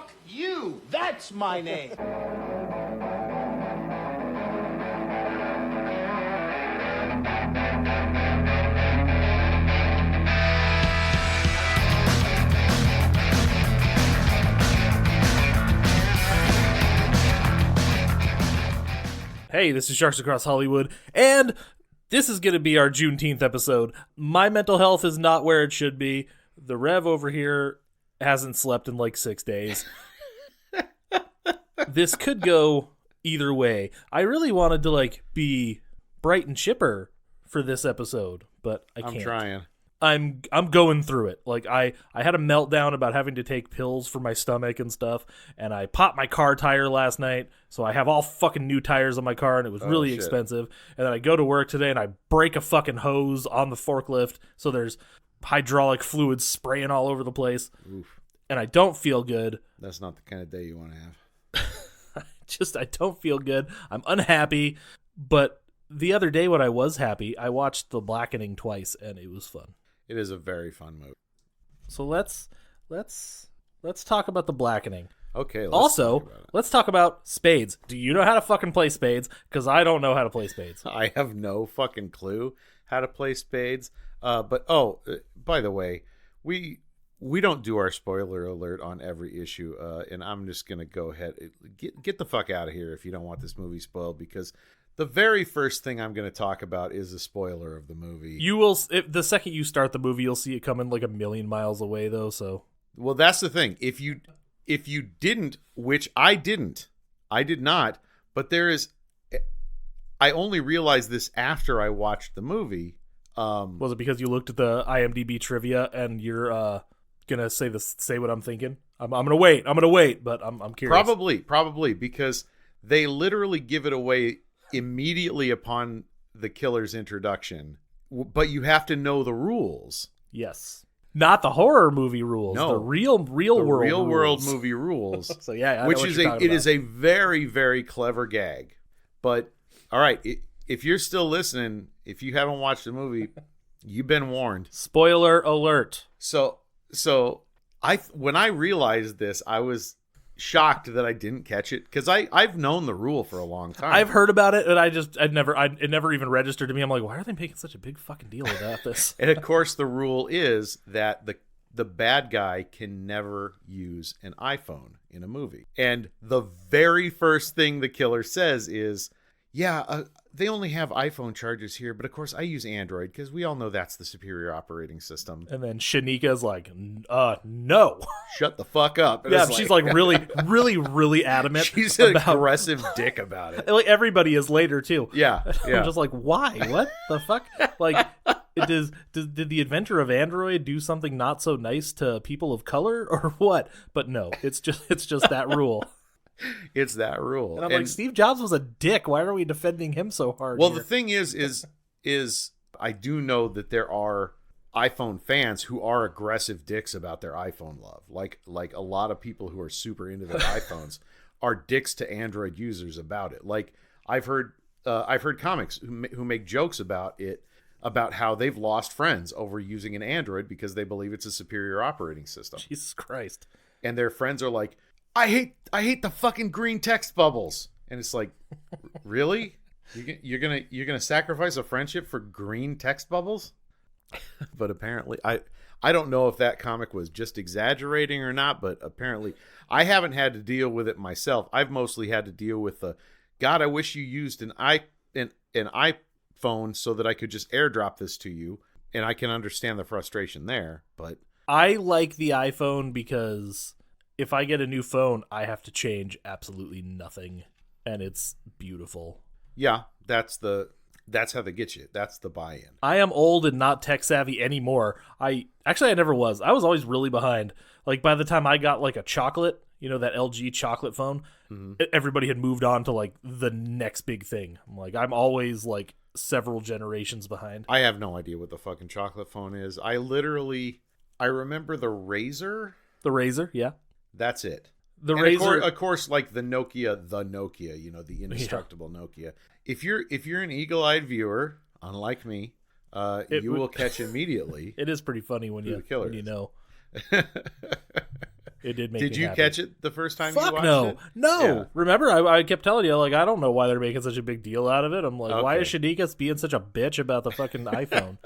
Fuck you. That's my name. Hey, this is Sharks Across Hollywood, and this is going to be our Juneteenth episode. My mental health is not where it should be. The Rev over here hasn't slept in like 6 days. This could go either way. I really wanted to be bright and chipper for this episode, but I can't. I'm trying. I'm going through it. I had a meltdown about having to take pills for my stomach and stuff, and I popped my car tire last night, so I have all fucking new tires on my car, and it was really expensive. And then I go to work today, and I break a fucking hose on the forklift, so there's hydraulic fluid spraying all over the place. Oof. And I don't feel good. That's not the kind of day you want to have. I don't feel good. I'm unhappy, but the other day when I was happy, I watched The Blackening twice, and it was fun. It is a very fun movie. So let's talk about The Blackening. Okay. Let's talk about Spades. Do you know how to fucking play Spades? Because I don't know how to play Spades. I have no fucking clue how to play Spades. But by the way, we don't do our spoiler alert on every issue, and I'm just gonna go ahead get the fuck out of here if you don't want this movie spoiled, because the very first thing I'm going to talk about is a spoiler of the movie. You will, the second you start the movie, you'll see it coming like a million miles away, though. So, well, that's the thing. If you didn't, which I did not. But I only realized this after I watched the movie. Was it because you looked at the IMDb trivia and you're gonna say what I'm thinking? I'm gonna wait, but I'm curious. Probably because they literally give it away immediately upon the killer's introduction, but you have to know the rules. Yes, not the horror movie rules. No, the real world movie rules. So yeah, which is is a very, very clever gag. But all right, if you're still listening, if you haven't watched the movie, you've been warned. Spoiler alert. So when I realized this, I was shocked that I didn't catch it, because I've known the rule for a long time. I've heard about it, and it never even registered to me. I'm like, why are they making such a big fucking deal about this? And of course, the rule is that the bad guy can never use an iPhone in a movie. And the very first thing the killer says is, they only have iPhone chargers here, but of course I use Android because we all know that's the superior operating system. And then Shanika's like, no. Shut the fuck up. And yeah, she's like really, really, really adamit. She's an aggressive dick about it. Like everybody is later too. Yeah. I'm just like, why? What the fuck? Like, did the inventor of Android do something not so nice to people of color or what? But no, it's just that rule. It's that rule. And I'm like, Steve Jobs was a dick. Why are we defending him so hard? Well, here? The thing is I do know that there are iPhone fans who are aggressive dicks about their iPhone love. Like a lot of people who are super into their iPhones are dicks to Android users about it. Like I've heard comics who make jokes about it, about how they've lost friends over using an Android because they believe it's a superior operating system. Jesus Christ. And their friends are like, I hate the fucking green text bubbles. And it's like, really? You're gonna sacrifice a friendship for green text bubbles? But apparently, I don't know if that comic was just exaggerating or not, but apparently I haven't had to deal with it myself. I've mostly had to deal with God, I wish you used an iPhone so that I could just airdrop this to you, and I can understand the frustration there. But I like the iPhone because if I get a new phone, I have to change absolutely nothing, and it's beautiful. Yeah, that's how they get you. That's the buy-in. I am old and not tech savvy anymore. I never was. I was always really behind. Like by the time I got like a chocolate, that LG chocolate phone, everybody had moved on to like the next big thing. I'm always like several generations behind. I have no idea what the fucking chocolate phone is. I remember the Razor. The Razor, yeah. That's it. The Razor, of course, like the Nokia, the indestructible Nokia. If you're an eagle-eyed viewer, unlike me, you will catch immediately. It is pretty funny when you know. It did make Did me you happy. catch it the first time you Fuck watched no. it? No. Yeah. Remember, I kept telling you, like, I don't know why they're making such a big deal out of it. I'm like, why is Shanika being such a bitch about the fucking iPhone?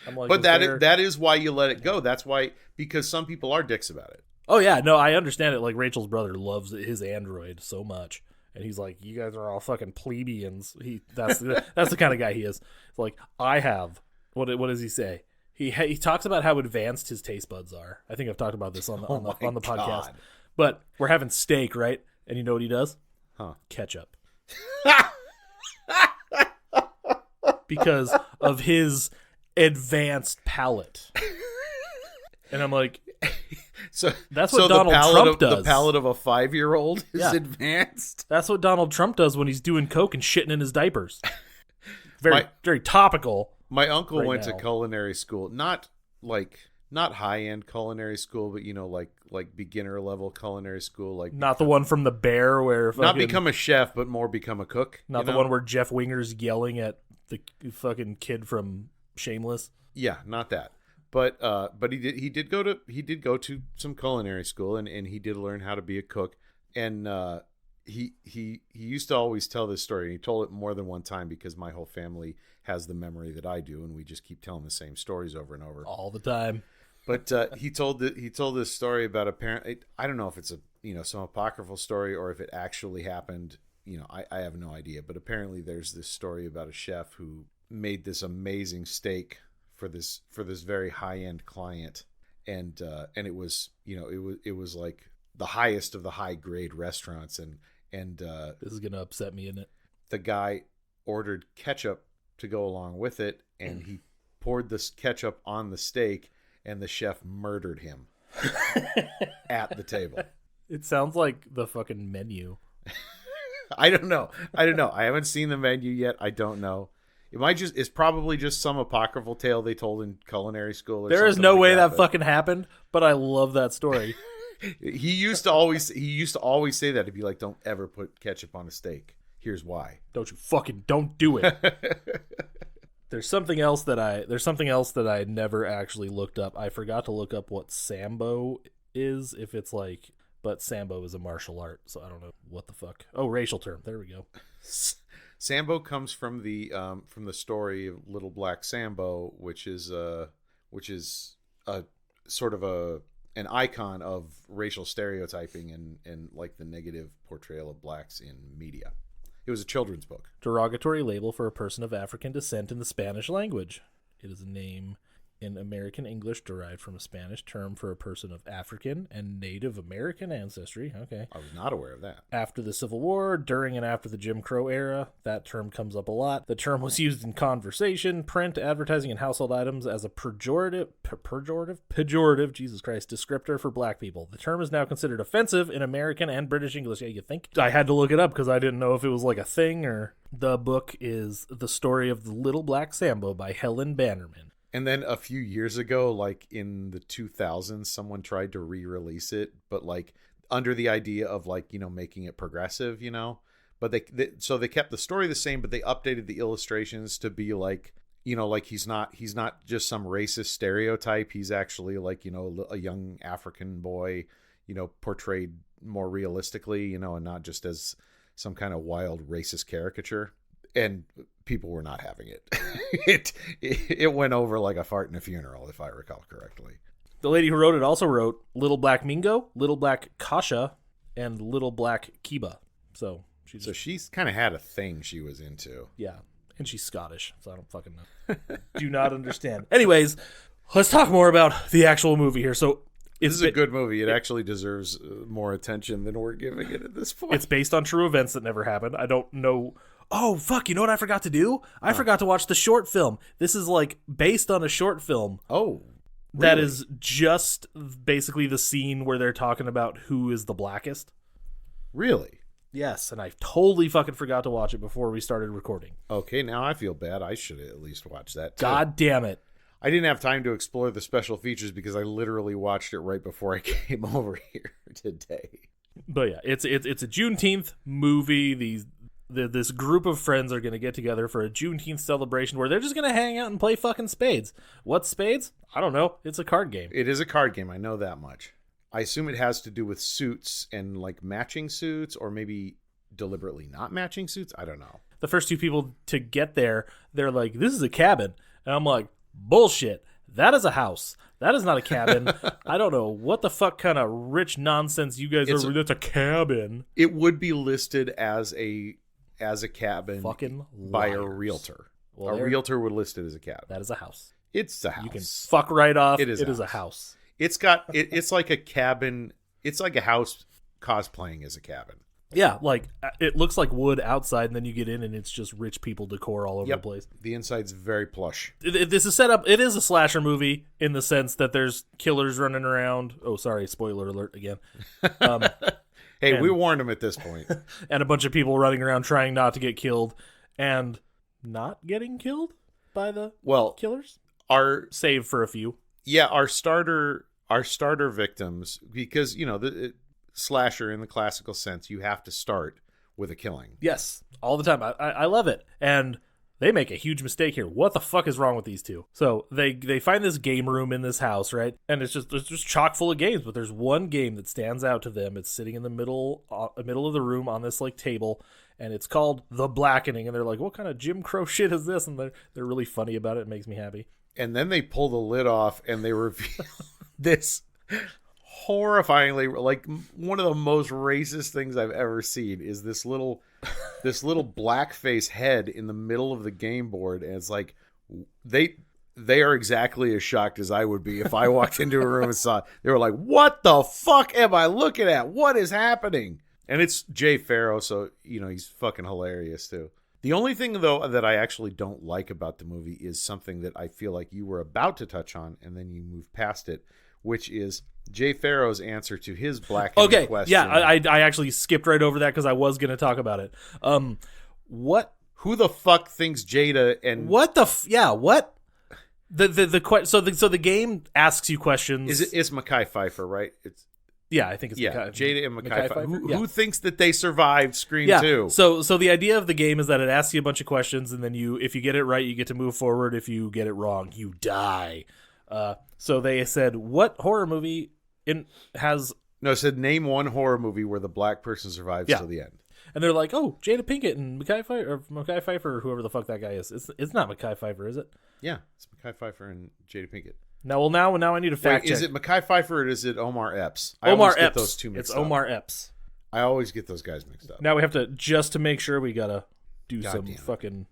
I'm like, But that is why you let it go. That's why, because some people are dicks about it. Oh, yeah. No, I understand it. Like, Rachel's brother loves his Android so much. And he's like, you guys are all fucking plebeians. That's the kind of guy he is. It's like, I have. What does he say? He talks about how advanced his taste buds are. I think I've talked about this on the podcast. God. But we're having steak, right? And you know what he does? Huh. Ketchup. Because of his advanced palate. And I'm like, so that's what Donald Trump does. The palate of a 5-year-old is advanced. That's what Donald Trump does when he's doing coke and shitting in his diapers. Very topical. My uncle went now. to culinary school, not high-end culinary school, but like beginner level culinary school, like not the one from The Bear where not become a chef, but more become a cook. Not the one where Jeff Winger's yelling at the fucking kid from Shameless. Yeah, not that. But he did go to some culinary school and he did learn how to be a cook. And he used to always tell this story, and he told it more than one time because my whole family has the memory that I do, and we just keep telling the same stories over and over all the time. But he told this story about I don't know if it's some apocryphal story or if it actually happened. I have no idea. But apparently there's this story about a chef who made this amazing steak for this very high end client, and it was it was like the highest of the high grade restaurants, and this is gonna upset me, isn't it? The guy ordered ketchup to go along with it, and he poured this ketchup on the steak, and the chef murdered him at the table. It sounds like the fucking menu. I don't know. I haven't seen the menu yet. I don't know. It's probably just some apocryphal tale they told in culinary school. There is no way that fucking happened, but I love that story. He used to always say that. He'd be like, "Don't ever put ketchup on a steak. Here's why. Don't do it." There's something else that I never actually looked up. I forgot to look up what Sambo is, if it's like, but Sambo is a martial art, so I don't know what the fuck. Oh, racial term. There we go. Sambo comes from the story of Little Black Sambo, which is a sort of an icon of racial stereotyping and like the negative portrayal of blacks in media. It was a children's book. Derogatory label for a person of African descent in the Spanish language. It is a name in American English derived from a Spanish term for a person of African and Native American ancestry. Okay. I was not aware of that. After the Civil War, during and after the Jim Crow era, that term comes up a lot. The term was used in conversation, print, advertising, and household items as a pejorative, Jesus Christ, descriptor for black people. The term is now considered offensive in American and British English. Yeah, you think? I had to look it up because I didn't know if it was like a thing or... The book is The Story of the Little Black Sambo by Helen Bannerman. And then a few years ago, like in the 2000s, someone tried to re-release it, but like under the idea of like, making it progressive, but they kept the story the same, but they updated the illustrations to be like, like he's not just some racist stereotype. He's actually like, a young African boy, portrayed more realistically, and not just as some kind of wild racist caricature. And people were not having it. It went over like a fart in a funeral, if I recall correctly. The lady who wrote it also wrote Little Black Mingo, Little Black Kasha, and Little Black Kiba. So she's kind of had a thing she was into. Yeah, and she's Scottish, so I don't fucking know. Do not understand. Anyways, let's talk more about the actual movie here. So this is a good movie. It actually deserves more attention than we're giving it at this point. It's based on true events that never happened. I don't know... Oh, fuck, you know what I forgot to do? I forgot to watch the short film. This is, like, based on a short film. Oh, really? That is just basically the scene where they're talking about who is the blackest. Really? Yes, and I totally fucking forgot to watch it before we started recording. Okay, now I feel bad. I should at least watch that, too. God damn it. I didn't have time to explore the special features because I literally watched it right before I came over here today. But yeah, it's a Juneteenth movie. This group of friends are going to get together for a Juneteenth celebration where they're just going to hang out and play fucking Spades. What's Spades? I don't know. It's a card game. It is a card game. I know that much. I assume it has to do with suits and like matching suits, or maybe deliberately not matching suits. I don't know. The first two people to get there, they're like, this is a cabin. And I'm like, bullshit. That is a house. That is not a cabin. I don't know what the fuck kind of rich nonsense you guys are. That's a cabin. It would be listed as a cabin fucking by a liars. Realtor. Well, a realtor would list it as a cabin. That is a house. It's a house. You can fuck right off. It is a house. It's got it's like a cabin. It's like a house cosplaying as a cabin. Yeah, like it looks like wood outside, and then you get in, and it's just rich people decor all over the place. The inside's very plush. This is set up. It is a slasher movie in the sense that there's killers running around. Oh, sorry, spoiler alert again. Hey, we warned them at this point. And a bunch of people running around trying not to get killed, and not getting killed by the killers. Save for a few. Yeah, our starter victims, because the slasher in the classical sense, you have to start with a killing. Yes, all the time. I love it. And they make a huge mistake here. What the fuck is wrong with these two? So they find this game room in this house, right? And it's just chock full of games, but there's one game that stands out to them. It's sitting in the middle of the room on this like table, and it's called The Blackening. And they're like, what kind of Jim Crow shit is this? And they're really funny about it. It makes me happy. And then they pull the lid off and they reveal this horrifyingly, like, one of the most racist things I've ever seen is this little blackface head in the middle of the game board, and it's like they are exactly as shocked as I would be if I walked into a room and saw it. They were like, what the fuck am I looking at? What is happening? And it's Jay Farrow, so he's fucking hilarious too. The only thing, though, that I actually don't like about the movie is something that I feel like you were about to touch on, and then you moved past it, which is Jay Farrow's answer to his blackening question. Yeah, I actually skipped right over that because I was going to talk about it. Who the fuck thinks Jada and... What? So the game asks you questions. It's Mekhi Phifer, right? Yeah, I think it's Jada and Mekhi Phifer. Who thinks that they survived Scream 2? So the idea of the game is that it asks you a bunch of questions, and then if you get it right, you get to move forward. If you get it wrong, you die. So they said, what horror movie has... No, it said name one horror movie where the black person survives till the end. And they're like, oh, Jada Pinkett and Mekhi Phifer, or whoever the fuck that guy is. It's not Mekhi Phifer, is it? Yeah, it's Mekhi Phifer and Jada Pinkett. Now I need to fact check. Is it Mekhi Phifer or is it Omar Epps? Omar Epps. Get those two mixed up. It's Omar Epps. I always get those guys mixed up. Now we have to, just to make sure, we gotta do fucking...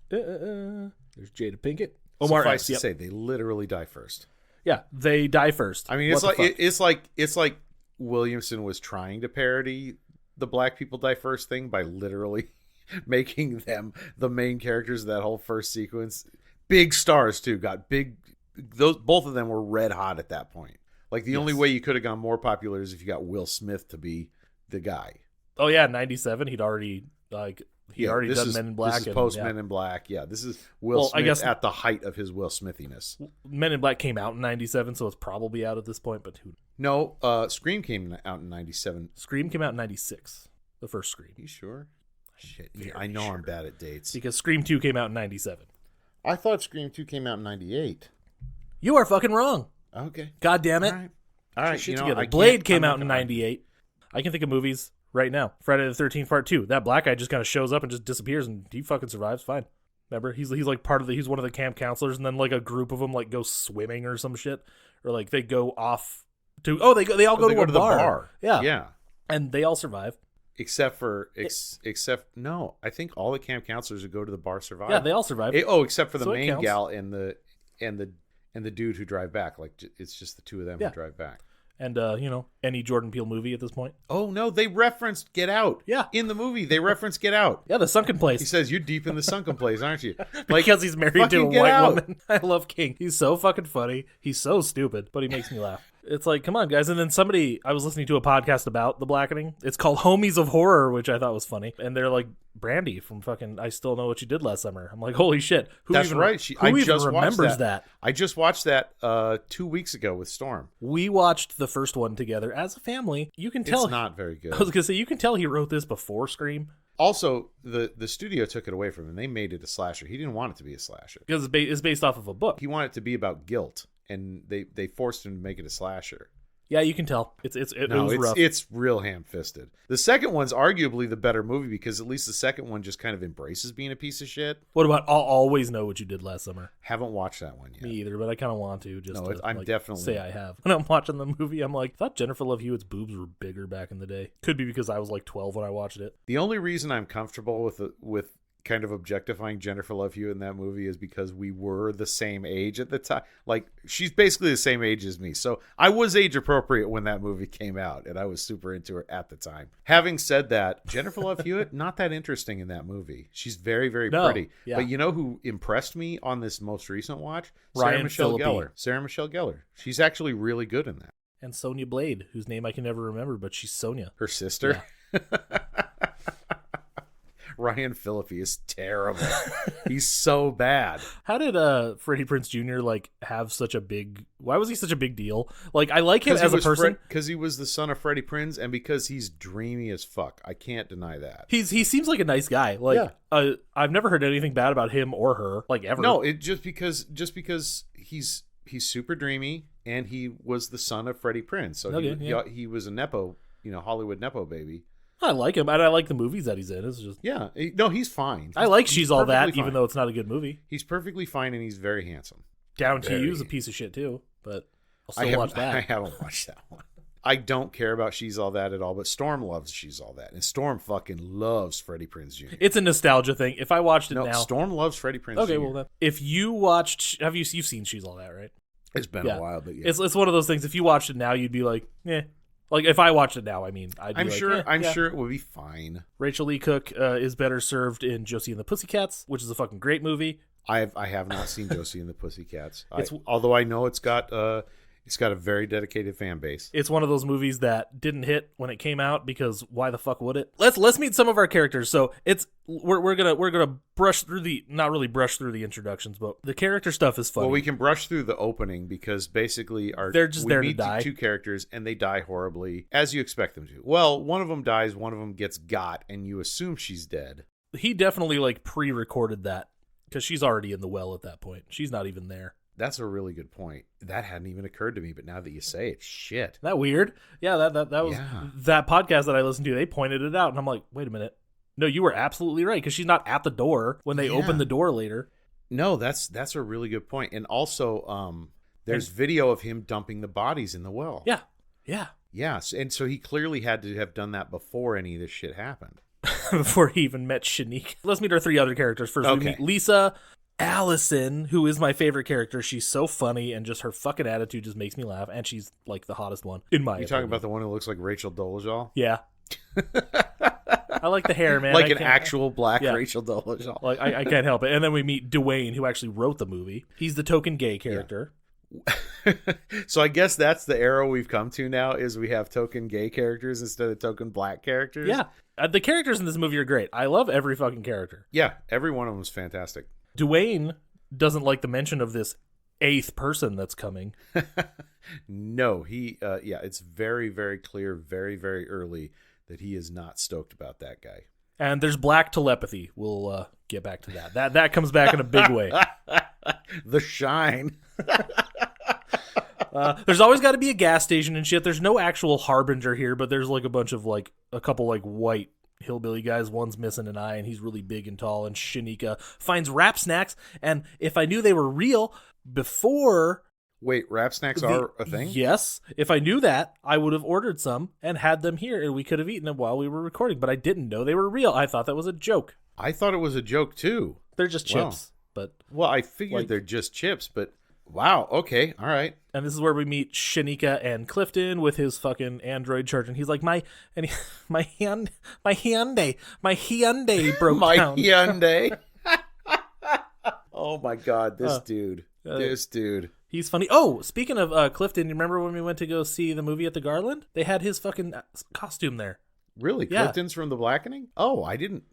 There's Jada Pinkett. Omar Epps. Suffice to say, they literally die first. Yeah, they die first. I mean, it's like Williamson was trying to parody the black people die first thing by literally making them the main characters of that whole first sequence. Big stars too, both of them were red hot at that point. Like the only way you could have gone more popular is if you got Will Smith to be the guy. Oh yeah, 97. He'd already done Men in Black. This is post Men in Black. Yeah, this is Will Smith, I guess, at the height of his Will Smithiness. Men in Black came out in 97, so it's probably out at this point. But who? No, Scream came out in 97. Scream came out in 96. The first Scream. You sure? Shit, I know I'm bad at dates. Because Scream 2 came out in 97. I thought Scream 2 came out in 98. You are fucking wrong. Okay. God damn it. All right. Shit together. Blade came out in 98. I can think of movies right now. Friday the 13th Part 2. That black guy just kind of shows up and just disappears, and he fucking survives fine. Remember? He's like he's one of the camp counselors, and then like a group of them like go swimming or some shit. Or like they go off to... Oh, they all go to a bar. Yeah. Yeah. And they all survive. Except no, I think all the camp counselors who go to the bar survive. Yeah, they all survive. Except for the main gal and the dude who drive back. Like it's just the two of them who drive back. And any Jordan Peele movie at this point. Oh no, they referenced Get Out. Yeah, in the movie they referenced Get Out. Yeah, the sunken place. He says you're deep in the sunken place, aren't you? Like, because he's married to a white woman. I love King. He's so fucking funny. He's so stupid, but he makes me laugh. It's like, come on, guys. And then I was listening to a podcast about The Blackening. It's called Homies of Horror, which I thought was funny. And they're like, Brandy from fucking I Still Know What You Did Last Summer. I'm like, holy shit. That's right. Who even remembers that? I just watched that 2 weeks ago with Storm. We watched the first one together as a family. You can tell. It's not very good. I was going to say, you can tell he wrote this before Scream. Also, the studio took it away from him. They made it a slasher. He didn't want it to be a slasher. Because it's based off of a book. He wanted it to be about guilt. and they forced him to make it a slasher. Yeah, you can tell. It was rough. It's real ham-fisted. The second one's arguably the better movie because at least the second one just kind of embraces being a piece of shit. What about I'll Always Know What You Did Last Summer? Haven't watched that one yet. Me either, but I kind of want to. I'm definitely say I have. When I'm watching the movie, I'm like, I thought Jennifer Love Hewitt's boobs were bigger back in the day. Could be because I was like 12 when I watched it. The only reason I'm comfortable with kind of objectifying Jennifer Love Hewitt in that movie is because we were the same age at the time. Like, she's basically the same age as me. So I was age appropriate when that movie came out, and I was super into her at the time. Having said that, Jennifer Love Hewitt, not that interesting in that movie. She's very, very pretty. Yeah. But you know who impressed me on this most recent watch? Sarah Michelle Gellar. She's actually really good in that. And Sonya Blade, whose name I can never remember, but she's Sonya. Her sister? Yeah. Ryan Phillippe is terrible. He's so bad. How did Freddie Prinze Jr. like have such a big? Why was he such a big deal? Like, I like him as a person because he was the son of Freddie Prinze, and because he's dreamy as fuck. I can't deny that. He seems like a nice guy. Like, I've never heard anything bad about him or her. Like, ever. No, it just because he's super dreamy, and he was the son of Freddie Prinze, so he was a nepo, Hollywood nepo baby. I like him, and I like the movies that he's in. It's just he's fine. I like She's All That, even though it's not a good movie. He's perfectly fine, and he's very handsome. Down to You's a piece of shit too, but I'll still watch that. I haven't watched that one. I don't care about She's All That at all, but Storm loves She's All That, and Storm fucking loves Freddie Prinze Jr. It's a nostalgia thing. If I watched it now, Storm loves Freddie Prinze Jr. Okay, well then, if you watched, you've seen She's All That, right? It's been a while, but yeah, it's one of those things. If you watched it now, you'd be like, eh. Like, if I watched it now, I mean, I'm sure it would be fine. Rachel Lee Cook is better served in Josie and the Pussycats, which is a fucking great movie. I have not seen Josie and the Pussycats. Although I know it's got a very dedicated fan base. It's one of those movies that didn't hit when it came out because why the fuck would it? Let's meet some of our characters. So we're gonna brush through not really brush through the introductions, but the character stuff is funny. Well, we can brush through the opening because basically they're just there to die. Two characters and they die horribly as you expect them to. Well, one of them dies, one of them gets got, and you assume she's dead. He definitely like pre-recorded that because she's already in the well at that point. She's not even there. That's a really good point. That hadn't even occurred to me, but now that you say it, shit. Isn't that weird? Yeah, that was that podcast that I listened to. They pointed it out, and I'm like, wait a minute. No, you were absolutely right because she's not at the door when they open the door later. No, that's a really good point. And also, there's video of him dumping the bodies in the well. Yeah. Yes, and so he clearly had to have done that before any of this shit happened. Before he even met Shanique. Let's meet our three other characters first. Okay. We meet Lisa. Allison, who is my favorite character. She's so funny, and just her fucking attitude just makes me laugh, and she's like the hottest one in my opinion. You talking about the one who looks like Rachel Dolezal? Yeah. I like the hair, man. Like an actual black Rachel Dolezal. Like I can't help it. And then we meet Dwayne, who actually wrote the movie. He's the token gay character. Yeah. So I guess that's the era we've come to now, is we have token gay characters instead of token black characters. Yeah. The characters in this movie are great. I love every fucking character. Yeah, every one of them is fantastic. Dwayne doesn't like the mention of this 8th person that's coming. No, it's very, very clear, very, very early that he is not stoked about that guy. And there's black telepathy. We'll get back to that. That comes back in a big way. The Shine. There's always got to be a gas station and shit. There's no actual harbinger here, but there's like a bunch of like a couple like white hillbilly guys. One's missing an eye and he's really big and tall, and Shanika finds wrap snacks, and if I knew they were real before... Wait, wrap snacks are a thing? Yes. If I knew that, I would have ordered some and had them here, and we could have eaten them while we were recording, but I didn't know they were real. I thought that was a joke. I thought it was a joke too. They're just chips. Well, I figured they're just chips, but wow, okay, all right. And this is where we meet Shanika and Clifton with his fucking Android charger. And he's like, my Hyundai broke down. My Hyundai. Oh my God, this dude. He's funny. Oh, speaking of Clifton, you remember when we went to go see the movie at the Garland? They had his fucking costume there. Really? Yeah. Clifton's from The Blackening? Oh, I didn't.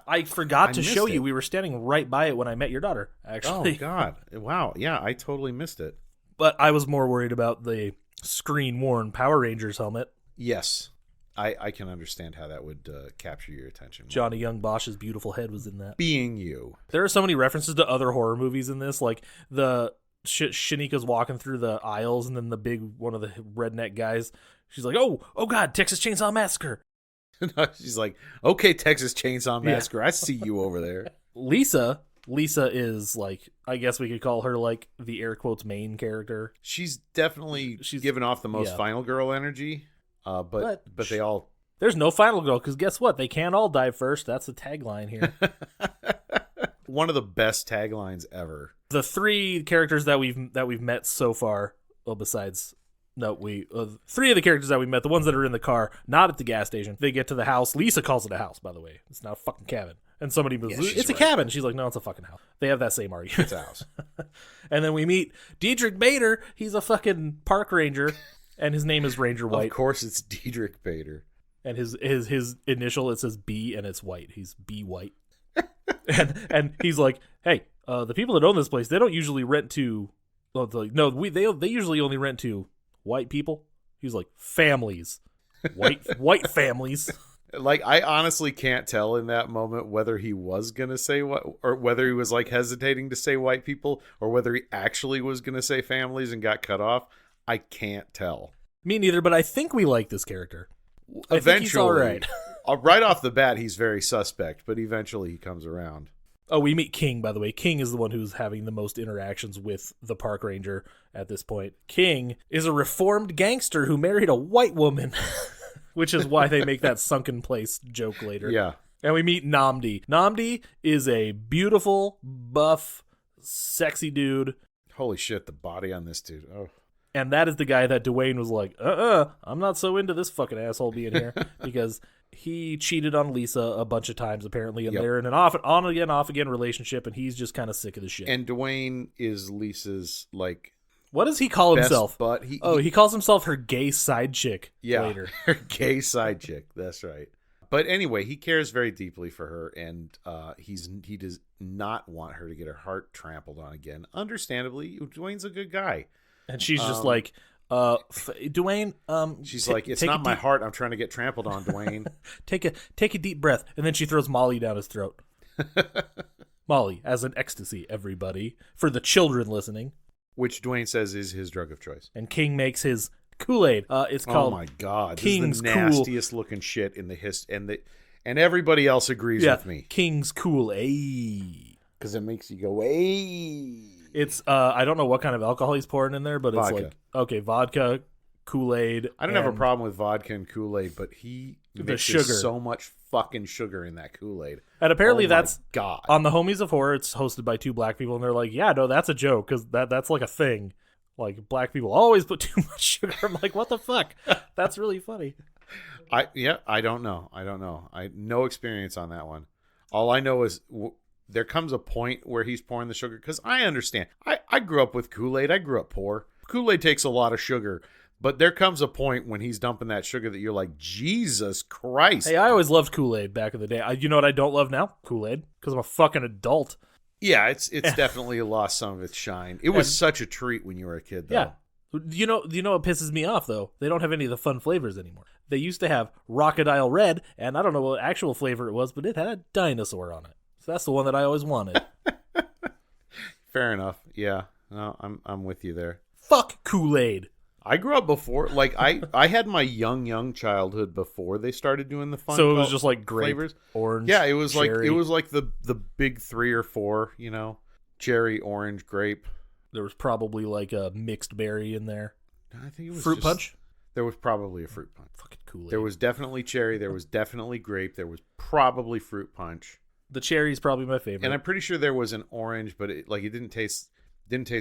I forgot to show you. We were standing right by it when I met your daughter, actually. Oh, God. Wow. Yeah, I totally missed it. But I was more worried about the screen-worn Power Rangers helmet. Yes. I can understand how that would capture your attention. Johnny Young Bosch's beautiful head was in that. Being you. There are so many references to other horror movies in this, like the Shanika's walking through the aisles, and then one of the redneck guys, she's like, oh God, Texas Chainsaw Massacre. She's like, okay, Texas Chainsaw Massacre, I see you over there. Lisa is like, I guess we could call her like the air quotes main character. She's definitely giving off the most final girl energy, but they all... There's no final girl, because guess what? They can't all die first. That's the tagline here. One of the best taglines ever. The three characters that we've met so far, three of the characters that we met, the ones that are in the car, not at the gas station, they get to the house. Lisa calls it a house, by the way. It's not a fucking cabin. And somebody moves, it's a cabin. She's like, no, it's a fucking house. They have that same argument. It's a house. And then we meet Diedrich Bader. He's a fucking park ranger, and his name is Ranger White. Of course, it's Diedrich Bader. And his initial, it says B, and it's White. He's B White. and he's like, hey, the people that own this place, they don't usually rent to. They usually only rent to white people. He's like, families, white families. Like, I honestly can't tell in that moment whether he was gonna say what, or whether he was like hesitating to say white people, or whether he actually was gonna say families and got cut off. I can't tell. Me neither. But I think we like this character. Eventually, I think he's all right. Right off the bat, he's very suspect, but eventually he comes around. Oh, we meet King, by the way. King is the one who's having the most interactions with the park ranger at this point. King is a reformed gangster who married a white woman, which is why they make that sunken place joke later. Yeah. And we meet Namdi. Namdi is a beautiful, buff, sexy dude. Holy shit, the body on this dude. Oh. And that is the guy that Dwayne was like, I'm not so into this fucking asshole being here, because he cheated on Lisa a bunch of times, apparently, and they're in an off again relationship, and he's just kind of sick of the shit. And Dwayne is Lisa's, like... What does he call himself? But he calls himself her gay side chick later. Her gay side chick, that's right. But anyway, he cares very deeply for her, and he does not want her to get her heart trampled on again. Understandably, Dwayne's a good guy. And she's just like, Dwayne, she's like, it's not my heart I'm trying to get trampled on, Dwayne. Take a deep breath. And then she throws Molly down his throat. Molly, as an ecstasy, everybody, for the children listening. Which Dwayne says is his drug of choice. And King makes his Kool-Aid. It's called, oh my God, King's this is the nastiest looking shit in the history. And everybody else agrees with me. King's Kool-Aid. Because it makes you go, hey. It's I don't know what kind of alcohol he's pouring in there, but vodka. It's like, okay, vodka, Kool-Aid. I don't have a problem with vodka and Kool-Aid, but he mixes so much fucking sugar in that Kool-Aid. And apparently that's God. On the Homies of Horror, it's hosted by two black people, and they're like, yeah, no, that's a joke, because that's like a thing. Like, black people always put too much sugar. I'm like, what the fuck? That's really funny. I don't know. I no experience on that one. All I know is... there comes a point where he's pouring the sugar, because I understand. I grew up with Kool-Aid. I grew up poor. Kool-Aid takes a lot of sugar, but there comes a point when he's dumping that sugar that you're like, Jesus Christ. Hey, I always loved Kool-Aid back in the day. You know what I don't love now? Kool-Aid, because I'm a fucking adult. Yeah, it's definitely lost some of its shine. It was such a treat when you were a kid, though. Yeah. You know what pisses me off, though? They don't have any of the fun flavors anymore. They used to have Crocodile Red, and I don't know what actual flavor it was, but it had a dinosaur on it. That's the one that I always wanted. Fair enough. Yeah. No, I'm with you there. Fuck Kool-Aid. I grew up before, like I had my young childhood before they started doing the fun. So it was just like grape, flavors. Orange. Yeah, it was cherry. like the big 3 or 4, cherry, orange, grape. There was probably like a mixed berry in there. I think it was fruit punch. There was probably a fruit punch. Fucking Kool-Aid. There was definitely cherry. There was definitely grape. There was probably fruit punch. The cherry's probably my favorite. And I'm pretty sure there was an orange, but it didn't taste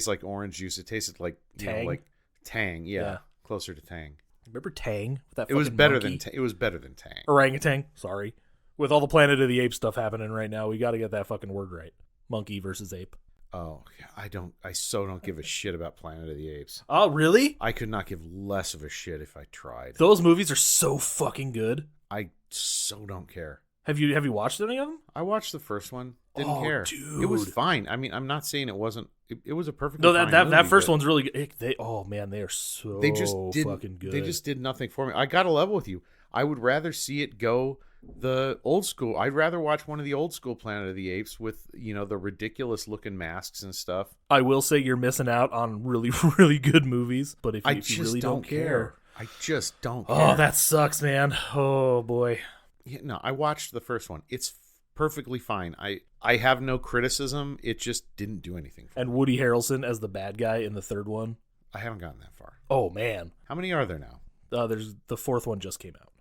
like orange juice. It tasted like Tang. Like Tang. Yeah, closer to Tang. Remember Tang? That it was better than Tang. Orangutan. Sorry, with all the Planet of the Apes stuff happening right now, we got to get that fucking word right. Monkey versus ape. Oh, I so don't give a shit about Planet of the Apes. Oh, really? I could not give less of a shit if I tried. Those movies are so fucking good. I so don't care. Have you watched any of them? I watched the first one. Didn't care. Dude. It was fine. I mean, I'm not saying it wasn't. It was a perfect. No, that first one's really good. They are so they just fucking good. They just did nothing for me. I got to level with you. I would rather see it go The old school. I'd rather watch one of the old school Planet of the Apes with, the ridiculous looking masks and stuff. I will say you're missing out on really, really good movies, but if you really don't care. I just don't care. Oh, that sucks, man. Oh, boy. Yeah, no, I watched the first one. It's perfectly fine. I have no criticism. It just didn't do anything for me. And Woody Harrelson as the bad guy in the third one. I haven't gotten that far. Oh, man. How many are there now? There's the fourth one just came out.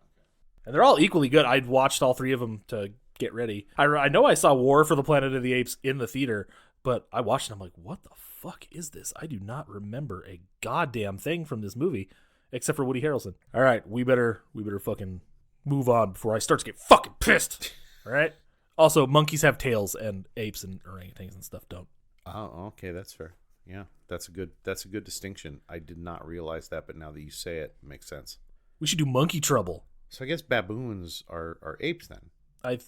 And they're all equally good. I'd watched all three of them to get ready. I know I saw War for the Planet of the Apes in the theater, but I watched it. I'm like, what the fuck is this? I do not remember a goddamn thing from this movie, except for Woody Harrelson. All right, we better fucking move on before I start to get fucking pissed. All right. Also, monkeys have tails, and apes and orangutans and stuff don't. Oh, okay, that's fair. Yeah, that's a good distinction. I did not realize that, but now that you say it, it makes sense. We should do Monkey Trouble. So I guess baboons are apes then. I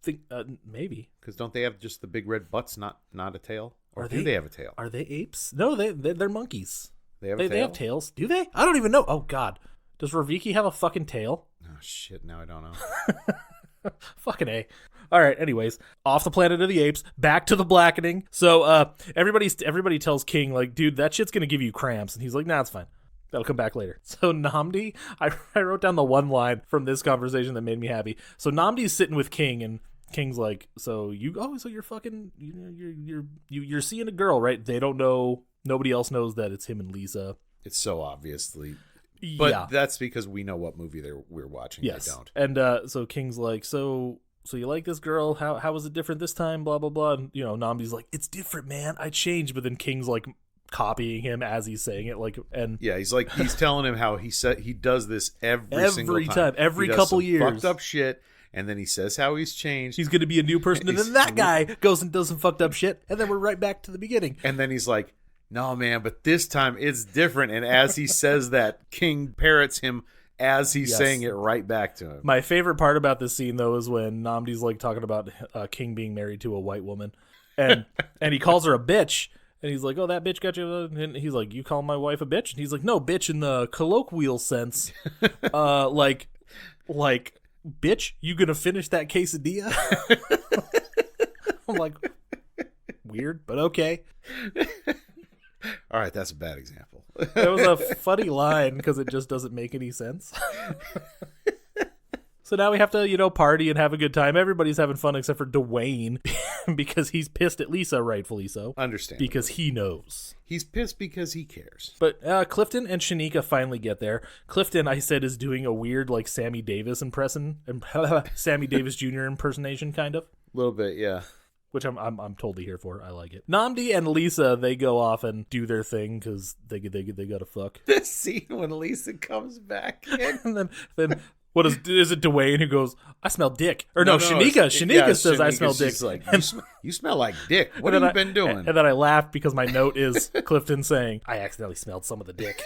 think maybe, because don't they have just the big red butts, not a tail? Or do they have a tail? Are they apes? No, they're monkeys. They have a tail? They have tails. Do they? I don't even know. Oh God, does Raviki have a fucking tail? Oh shit! Now I don't know. Fucking A. All right, anyways, off the Planet of the Apes, back to the Blackening. So everybody tells King, like, dude, that shit's going to give you cramps. And he's like, nah, it's fine. That'll come back later. So Namdi, I wrote down the one line from this conversation that made me happy. So Namdi's sitting with King, and King's like, so you're fucking, you're seeing a girl, right? They don't know, nobody else knows that it's him and Lisa. It's so obviously... But that's because we know what movie we're watching. Yes. They don't. And so King's like, so you like this girl? How was it different this time? Blah, blah, blah. And, Namdi's like, it's different, man. I changed. But then King's like copying him as he's saying it. He's telling him how he does this every single time. Every couple years. Fucked up shit. And then he says how he's changed. He's going to be a new person. And then that guy goes and does some fucked up shit. And then we're right back to the beginning. And then he's like, no, man, but this time it's different. And as he says that, King parrots him as he's saying it right back to him. My favorite part about this scene, though, is when Namdi's like talking about King being married to a white woman. And he calls her a bitch. And he's like, oh, that bitch got you. And he's like, you call my wife a bitch? And he's like, no, bitch in the colloquial sense. Like, bitch, you gonna finish that quesadilla? I'm like, weird, but okay. All right, that's a bad example. It was a funny line because it just doesn't make any sense. So now we have to, party and have a good time. Everybody's having fun except for Dwayne because he's pissed at Lisa, rightfully so. Understand. Because he knows. He's pissed because he cares. But Clifton and Shanika finally get there. Clifton, I said, is doing a weird, like, Sammy Davis Sammy Davis Jr. impersonation, kind of. A little bit, yeah. Which I'm totally here for. I like it. Namdi and Lisa, they go off and do their thing because they gotta fuck. The scene when Lisa comes back in. And then what is it Dwayne who goes, I smell dick? Or no, Shanika says I smell dick. Like, you smell like dick. What have you been doing? And then I laughed because my note is Clifton saying, I accidentally smelled some of the dick.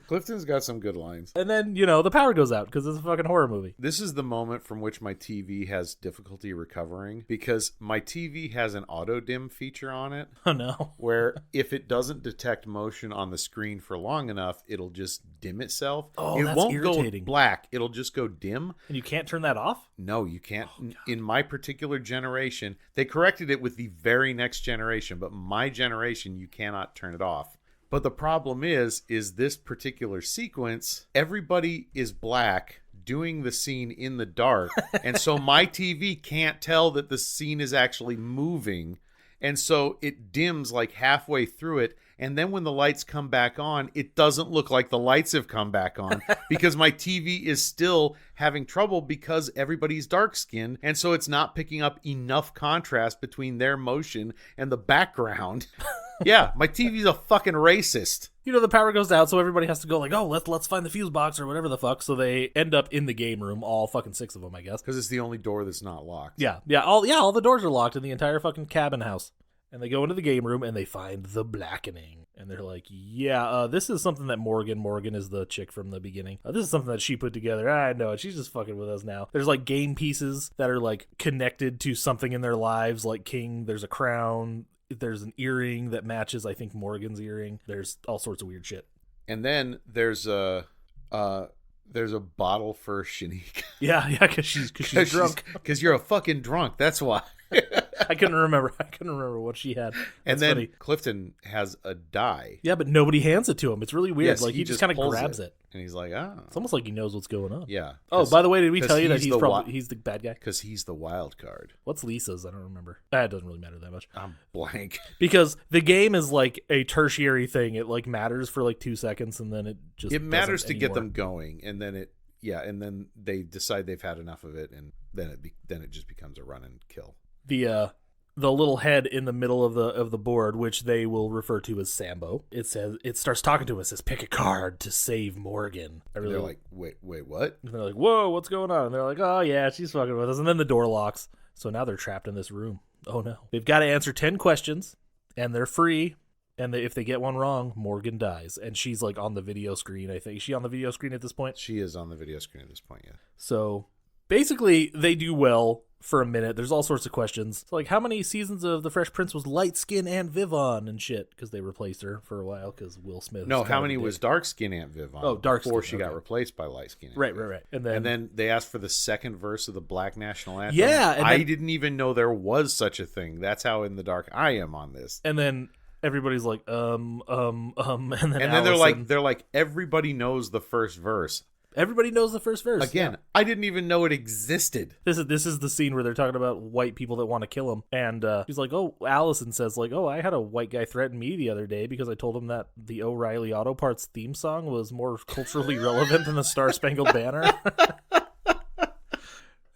Clifton's got some good lines. And then, the power goes out because it's a fucking horror movie. This is the moment from which my TV has difficulty recovering because my TV has an auto dim feature on it. Oh, no. Where if it doesn't detect motion on the screen for long enough, it'll just dim itself. Oh, it that's won't irritating. go black. It'll just go dim. And you can't turn that off? No, you can't. Oh, in my particular generation, they corrected it with the very next generation, but my generation, you cannot turn it off. But the problem is this particular sequence, everybody is black doing the scene in the dark. And so my TV can't tell that the scene is actually moving. And so it dims like halfway through it. And then when the lights come back on, it doesn't look like the lights have come back on because my TV is still having trouble because everybody's dark skinned. And so it's not picking up enough contrast between their motion and the background. Yeah, my TV's a fucking racist. The power goes out, so everybody has to go like, oh, let's find the fuse box or whatever the fuck. So they end up in the game room, all fucking 6 of them, I guess. Because it's the only door that's not locked. Yeah, all the doors are locked in the entire fucking cabin house. And they go into the game room and they find the Blackening. And they're like, yeah, this is something that Morgan is the chick from the beginning. This is something that she put together. I know it. She's just fucking with us now. There's like game pieces that are like connected to something in their lives, like King. There's a crown. There's an earring that matches, I think, Morgan's earring. There's all sorts of weird shit. And then there's There's a bottle for Shanique. Yeah, because she's drunk. Because you're a fucking drunk. That's why. I couldn't remember what she had. That's And then funny. Clifton has a die. Yeah, but nobody hands it to him. It's really weird. Yes, like he just kind of grabs it. And he's like, ah. It's almost like he knows what's going on. Yeah. Oh, by the way, did we tell you that he's he's the bad guy? Because he's the wild card. What's Lisa's? I don't remember. It doesn't really matter that much. I'm blank. Because the game is like a tertiary thing. It like matters for like 2 seconds, and then it matters to anymore. get them going, and then and then they decide they've had enough of it, and then it just becomes a run and kill. The little head in the middle of the board, which they will refer to as Sambo. It starts talking to us. Says, pick a card to save Morgan. They're like, wait, what? And they're like, whoa, what's going on? And they're like, oh yeah, she's fucking with us. And then the door locks. So now they're trapped in this room. Oh no. They've got to answer 10 questions, and they're free. And if they get one wrong, Morgan dies. And she's like on the video screen, I think. Is she on the video screen at this point? She is on the video screen at this point, yeah. So basically, they do well for a minute. There's all sorts of questions. So, like, how many seasons of The Fresh Prince was light skin Aunt Vivon and shit? Because they replaced her for a while because Will Smith. No, how many was dark skin Aunt Vivon? Oh, dark skin. Before she got replaced by light skin Aunt Right. And then they asked for the second verse of the Black National Anthem. Yeah. I didn't even know there was such a thing. That's how in the dark I am on this. And then everybody's like, and then they're like, everybody knows the first verse. Everybody knows the first verse. Again, yeah. I didn't even know it existed. This is the scene where they're talking about white people that want to kill him. And he's like, oh, Allison says, like, oh, I had a white guy threaten me the other day because I told him that the O'Reilly Auto Parts theme song was more culturally relevant than the Star Spangled Banner.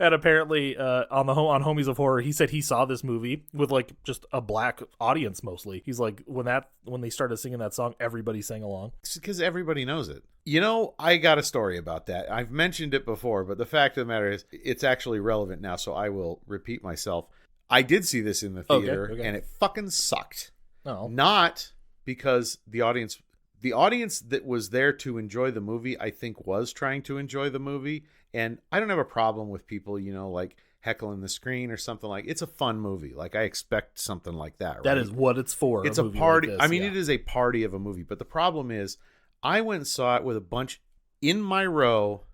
And apparently, on Homies of Horror, he said he saw this movie with like just a black audience mostly. He's like, when they started singing that song, everybody sang along. It's because everybody knows it. You know, I got a story about that. I've mentioned it before, but the fact of the matter is, it's actually relevant now, so I will repeat myself. I did see this in the theater, and it fucking sucked. Oh. Not because the audience that was there to enjoy the movie, I think, was trying to enjoy the movie. And I don't have a problem with people, you know, like heckling the screen or something like. It's a fun movie. Like, I expect something like that. Right? That is what it's for. It's a party. Like this, I mean, It is a party of a movie. But the problem is, I went and saw it with a bunch in my row.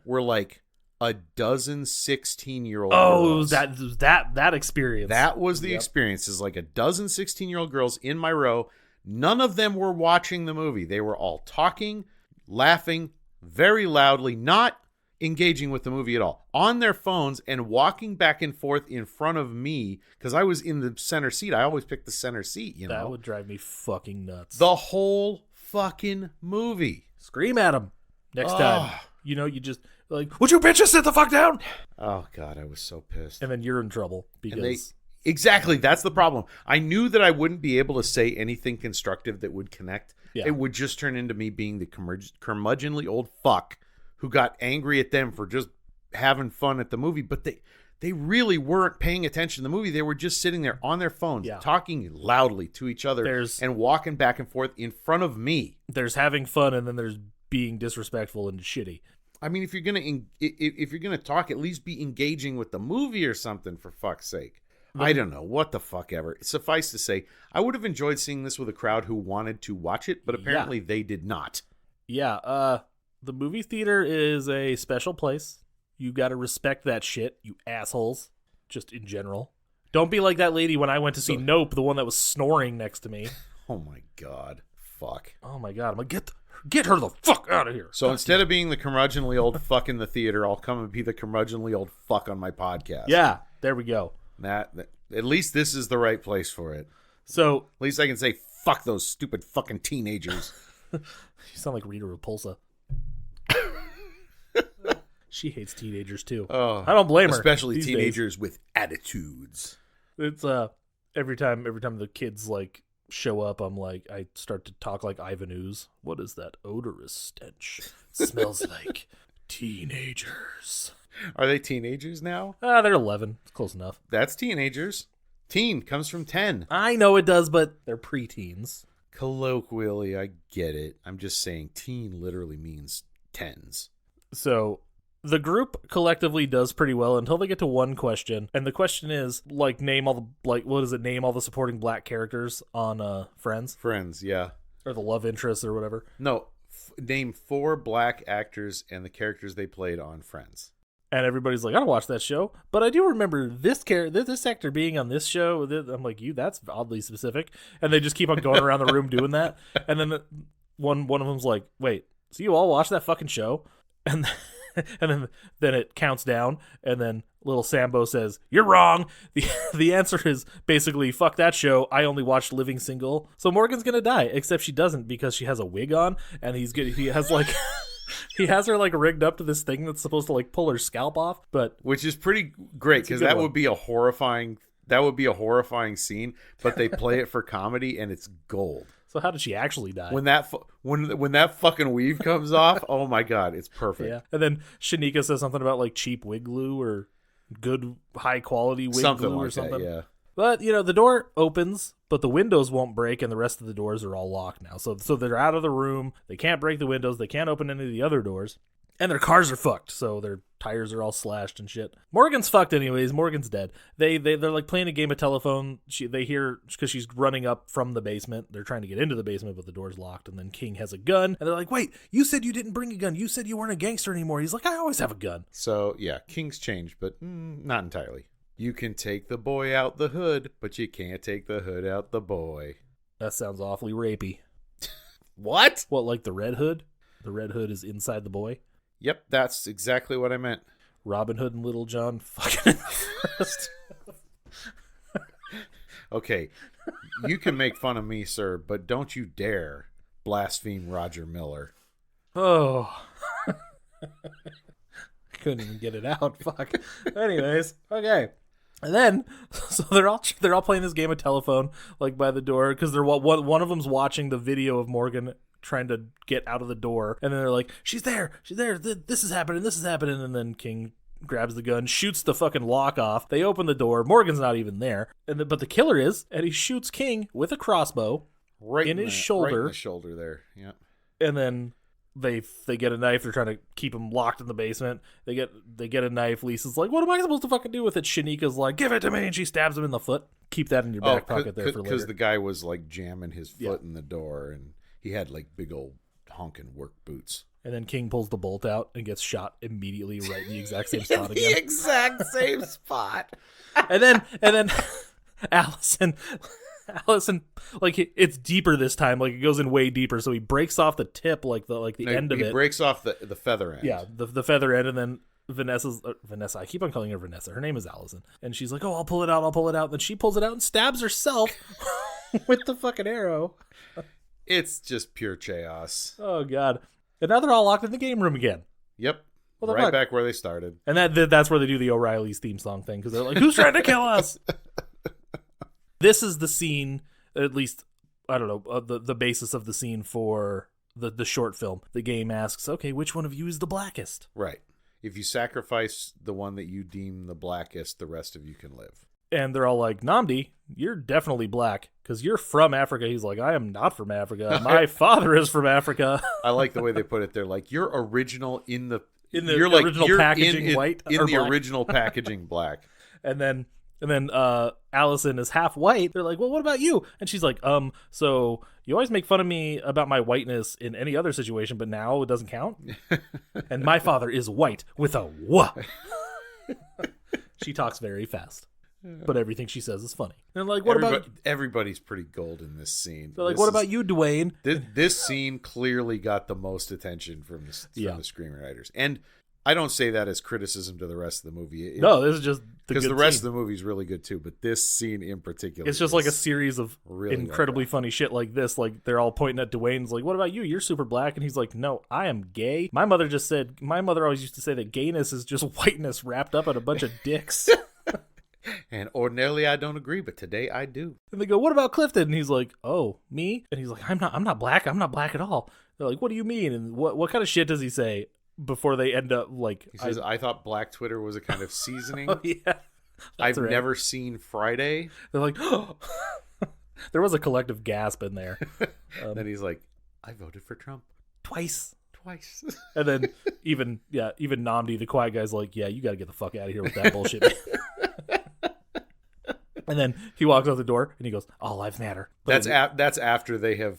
Were like a dozen 16-year-old girls. that experience. That was the experience. Is like a dozen 16-year-old girls in my row. None of them were watching the movie. They were all talking, laughing very loudly, not engaging with the movie at all, on their phones and walking back and forth in front of me because I was in the center seat. I always pick the center seat, you know. That would drive me fucking nuts. The whole fucking movie. Scream at them next time. You know, you just like, would you bitches sit the fuck down? Oh God, I was so pissed. And then you're in trouble because exactly, that's the problem. I knew that I wouldn't be able to say anything constructive that would connect. Yeah. It would just turn into me being the curmudgeonly old fuck who got angry at them for just having fun at the movie, but they really weren't paying attention to the movie. They were just sitting there on their phones, talking loudly to each other and walking back and forth in front of me. There's having fun, and then there's being disrespectful and shitty. I mean, if you're gonna talk, at least be engaging with the movie or something, for fuck's sake. I don't know, what the fuck ever. Suffice to say, I would have enjoyed seeing this with a crowd who wanted to watch it, but apparently they did not. Yeah, the movie theater is a special place. You got to respect that shit, you assholes, just in general. Don't be like that lady when I went to see Nope, the one that was snoring next to me. Oh my God. Fuck. Oh my God. I'm like, get her the fuck out of here. So instead of being the curmudgeonly old fuck in the theater, I'll come and be the curmudgeonly old fuck on my podcast. Yeah, there we go. That at least this is the right place for it. So at least I can say fuck those stupid fucking teenagers. You sound like Rita Repulsa. She hates teenagers too. I don't blame her. Especially teenagers with attitudes. It's every time the kids like show up, I'm like, I start to talk like Ivan Ooze. What is that odorous stench? It smells like teenagers. Are they teenagers now? They're 11. It's close enough. That's teenagers. Teen comes from 10. I know it does, but they're preteens. Colloquially, I get it. I'm just saying teen literally means tens. So the group collectively does pretty well until they get to one question. And the question is, like, name all the supporting black characters on Friends? Friends, yeah. Or the love interests or whatever. No, Name 4 black actors and the characters they played on Friends. And everybody's like, I don't watch that show, but I do remember this actor being on this show. I'm like, that's oddly specific. And they just keep on going around the room doing that. And then one of them's like, wait, so you all watch that fucking show? And then it counts down, and then little Sambo says, you're wrong. The answer is basically, fuck that show. I only watched Living Single. So Morgan's gonna die, except she doesn't, because she has a wig on, and he has like he has her like rigged up to this thing that's supposed to like pull her scalp off, but which is pretty great, because that would be a horrifying scene, but they play it for comedy and it's gold. So how did she actually die? When that fucking weave comes off, oh my god, it's perfect. Yeah. And then Shanika says something about like cheap wig glue or good high quality wig glue or something. Yeah. But the door opens, but the windows won't break, and the rest of the doors are all locked now. So they're out of the room. They can't break the windows. They can't open any of the other doors. And their cars are fucked, so their tires are all slashed and shit. Morgan's fucked anyways. Morgan's dead. They're like playing a game of telephone. They hear, because she's running up from the basement. They're trying to get into the basement, but the door's locked. And then King has a gun. And they're like, wait, you said you didn't bring a gun. You said you weren't a gangster anymore. He's like, I always have a gun. So, yeah, King's changed, but not entirely. You can take the boy out the hood, but you can't take the hood out the boy. That sounds awfully rapey. What? What, like the Red Hood? The Red Hood is inside the boy? Yep, that's exactly what I meant. Robin Hood and Little John fucking first. Okay, you can make fun of me, sir, but don't you dare blaspheme Roger Miller. Oh. Couldn't even get it out. Fuck. Anyways, okay. And then, so they're all playing this game of telephone, like by the door, because one of them's watching the video of Morgan trying to get out of the door, and then they're like, she's there, this is happening, and then King grabs the gun, shoots the fucking lock off. They open the door. Morgan's not even there, but the killer is, and he shoots King with a crossbow right in his shoulder. Right in the shoulder there. Yep. And then they get a knife. They're trying to keep him locked in the basement. They get a knife. Lisa's like, what am I supposed to fucking do with it? Shanika's like, give it to me, and she stabs him in the foot. Keep that in your back pocket there for later. Because the guy was like jamming his foot in the door, and he had like big old honking work boots. And then King pulls the bolt out and gets shot immediately right in the exact same spot again. The exact same spot. And then Allison, like it's deeper this time. Like it goes in way deeper. So he breaks off the tip, end of it. He breaks off the feather end. Yeah, the feather end, and then Vanessa. I keep on calling her Vanessa. Her name is Allison, and she's like, "Oh, I'll pull it out. And then she pulls it out and stabs herself with the fucking arrow. It's just pure chaos. Oh god. And now they're all locked in the game room again. Yep. Right back where they started. And that's where they do the O'Reilly's theme song thing, because they're like, who's trying to kill us? This is the scene, at least, I don't know, the basis of the scene for the short film. The game asks, okay, which one of you is the blackest? Right. If you sacrifice the one that you deem the blackest, the rest of you can live. And they're all like, Namdi, you're definitely black because you're from Africa. He's like, I am not from Africa. My father is from Africa. I like the way they put it. They're like, you're original in the original packaging white. In the original packaging black. And then Allison is half white. They're like, well, what about you? And she's like, so you always make fun of me about my whiteness in any other situation, but now it doesn't count? And my father is white with a wha. She talks very fast. But everything she says is funny. And like, what about... Everybody's pretty gold in this scene. They're like, what about you, Dwayne? This scene clearly got the most attention from the screenwriters. And I don't say that as criticism to the rest of the movie. No, this is just because the rest of the movie is really good too. But this scene in particular, it's just like a series of really incredibly funny shit like this. Like they're all pointing at Dwayne's like, "What about you? You're super black," and he's like, "No, I am gay." My mother always used to say that gayness is just whiteness wrapped up in a bunch of dicks. And ordinarily I don't agree, but today I do. And they go, "What about Clifton?" And he's like, "Oh, me?" And he's like, "I'm not black. I'm not black at all." They're like, "What do you mean?" And what kind of shit does he say before they end up like? He says, "I thought Black Twitter was a kind of seasoning." Oh yeah, I've never seen Friday. They're like, oh. There was a collective gasp in there. Then he's like, "I voted for Trump twice." And then even Namdi, the quiet guy's like, "Yeah, you got to get the fuck out of here with that bullshit." Man. And then he walks out the door and he goes, "All lives matter." But that's after they have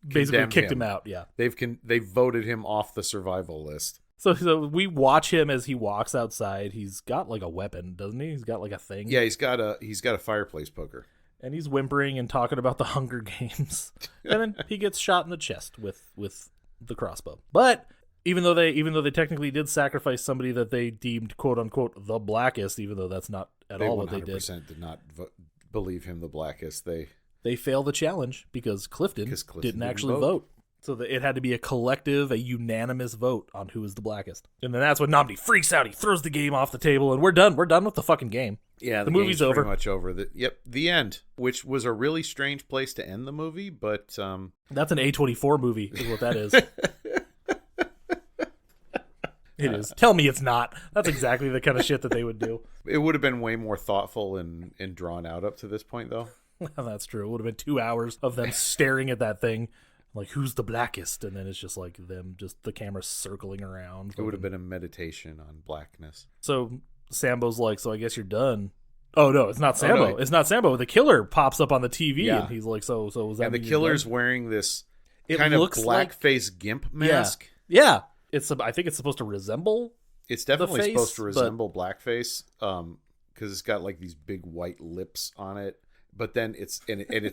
basically condemned kicked him out. Yeah. They've voted him off the survival list. So we watch him as he walks outside. He's got like a weapon, doesn't he? He's got like a thing. Yeah, he's got a fireplace poker. And he's whimpering and talking about the Hunger Games. And then he gets shot in the chest with the crossbow. But even though they technically did sacrifice somebody that they deemed quote unquote the blackest, even though that's not at all what they did. 100% did not believe him the blackest. They failed the challenge because Clifton didn't actually vote. So it had to be a unanimous vote on who was the blackest. And then that's when Nnamdi freaks out. He throws the game off the table, and we're done. We're done with the fucking game. Yeah, the movie's over. Pretty much over. The end, which was a really strange place to end the movie, but that's an A24 movie, is what that is. It is. Tell me it's not. That's exactly the kind of shit that they would do. It would have been way more thoughtful and drawn out up to this point, though. That's true. It would have been 2 hours of them staring at that thing. Like, who's the blackest? And then it's just like them, just the camera circling around. It would have been a meditation on blackness. So Sambo's like, so I guess you're done. Oh, no, it's not Sambo. Oh, no. It's not Sambo. The killer pops up on the TV, and he's like, so was that? And the killer's wearing this kind of blackface gimp mask. Yeah. I think it's supposed to resemble. It's definitely face, supposed to resemble blackface, because it's got like these big white lips on it. But then it's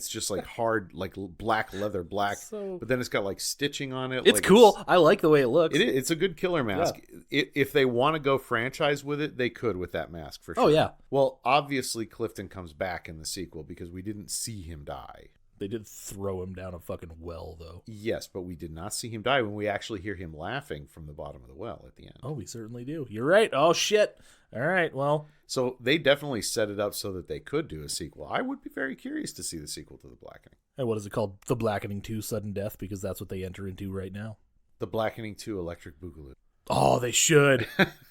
just like hard, like black leather black. But then it's got like stitching on it. It's cool. I like the way it looks. It's a good killer mask. Yeah. If they want to go franchise with it, they could with that mask for sure. Oh yeah. Well, obviously Clifton comes back in the sequel because we didn't see him die. They did throw him down a fucking well, though. Yes, but we did not see him die when we actually hear him laughing from the bottom of the well at the end. Oh, we certainly do. You're right. Oh, shit. All right, well. So they definitely set it up so that they could do a sequel. I would be very curious to see the sequel to The Blackening. And what is it called? The Blackening 2 Sudden Death, because that's what they enter into right now. The Blackening 2 Electric Boogaloo. Oh, they should.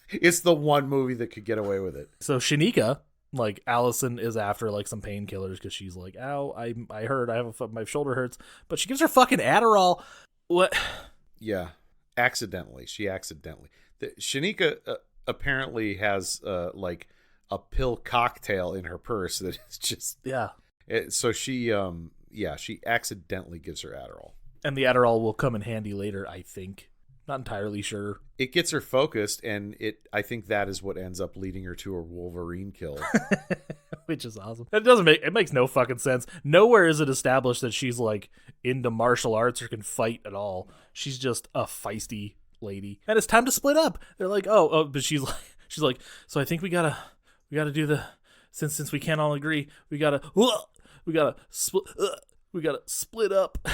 It's the one movie that could get away with it. So Shanika, like Allison, is after like some painkillers because she's like, ow, I hurt, my shoulder hurts, but she gives her fucking Adderall. What? Yeah, accidentally. Shanika apparently has like a pill cocktail in her purse that is just so she accidentally gives her Adderall, and the Adderall will come in handy later, I think. Not entirely sure. It gets her focused, and I think that is what ends up leading her to a Wolverine kill. Which is awesome. It makes no fucking sense. Nowhere is it established that she's like into martial arts or can fight at all. She's just a feisty lady. And it's time to split up. They're like, but she's like, so I think we gotta do the, since we can't all agree, we gotta split up.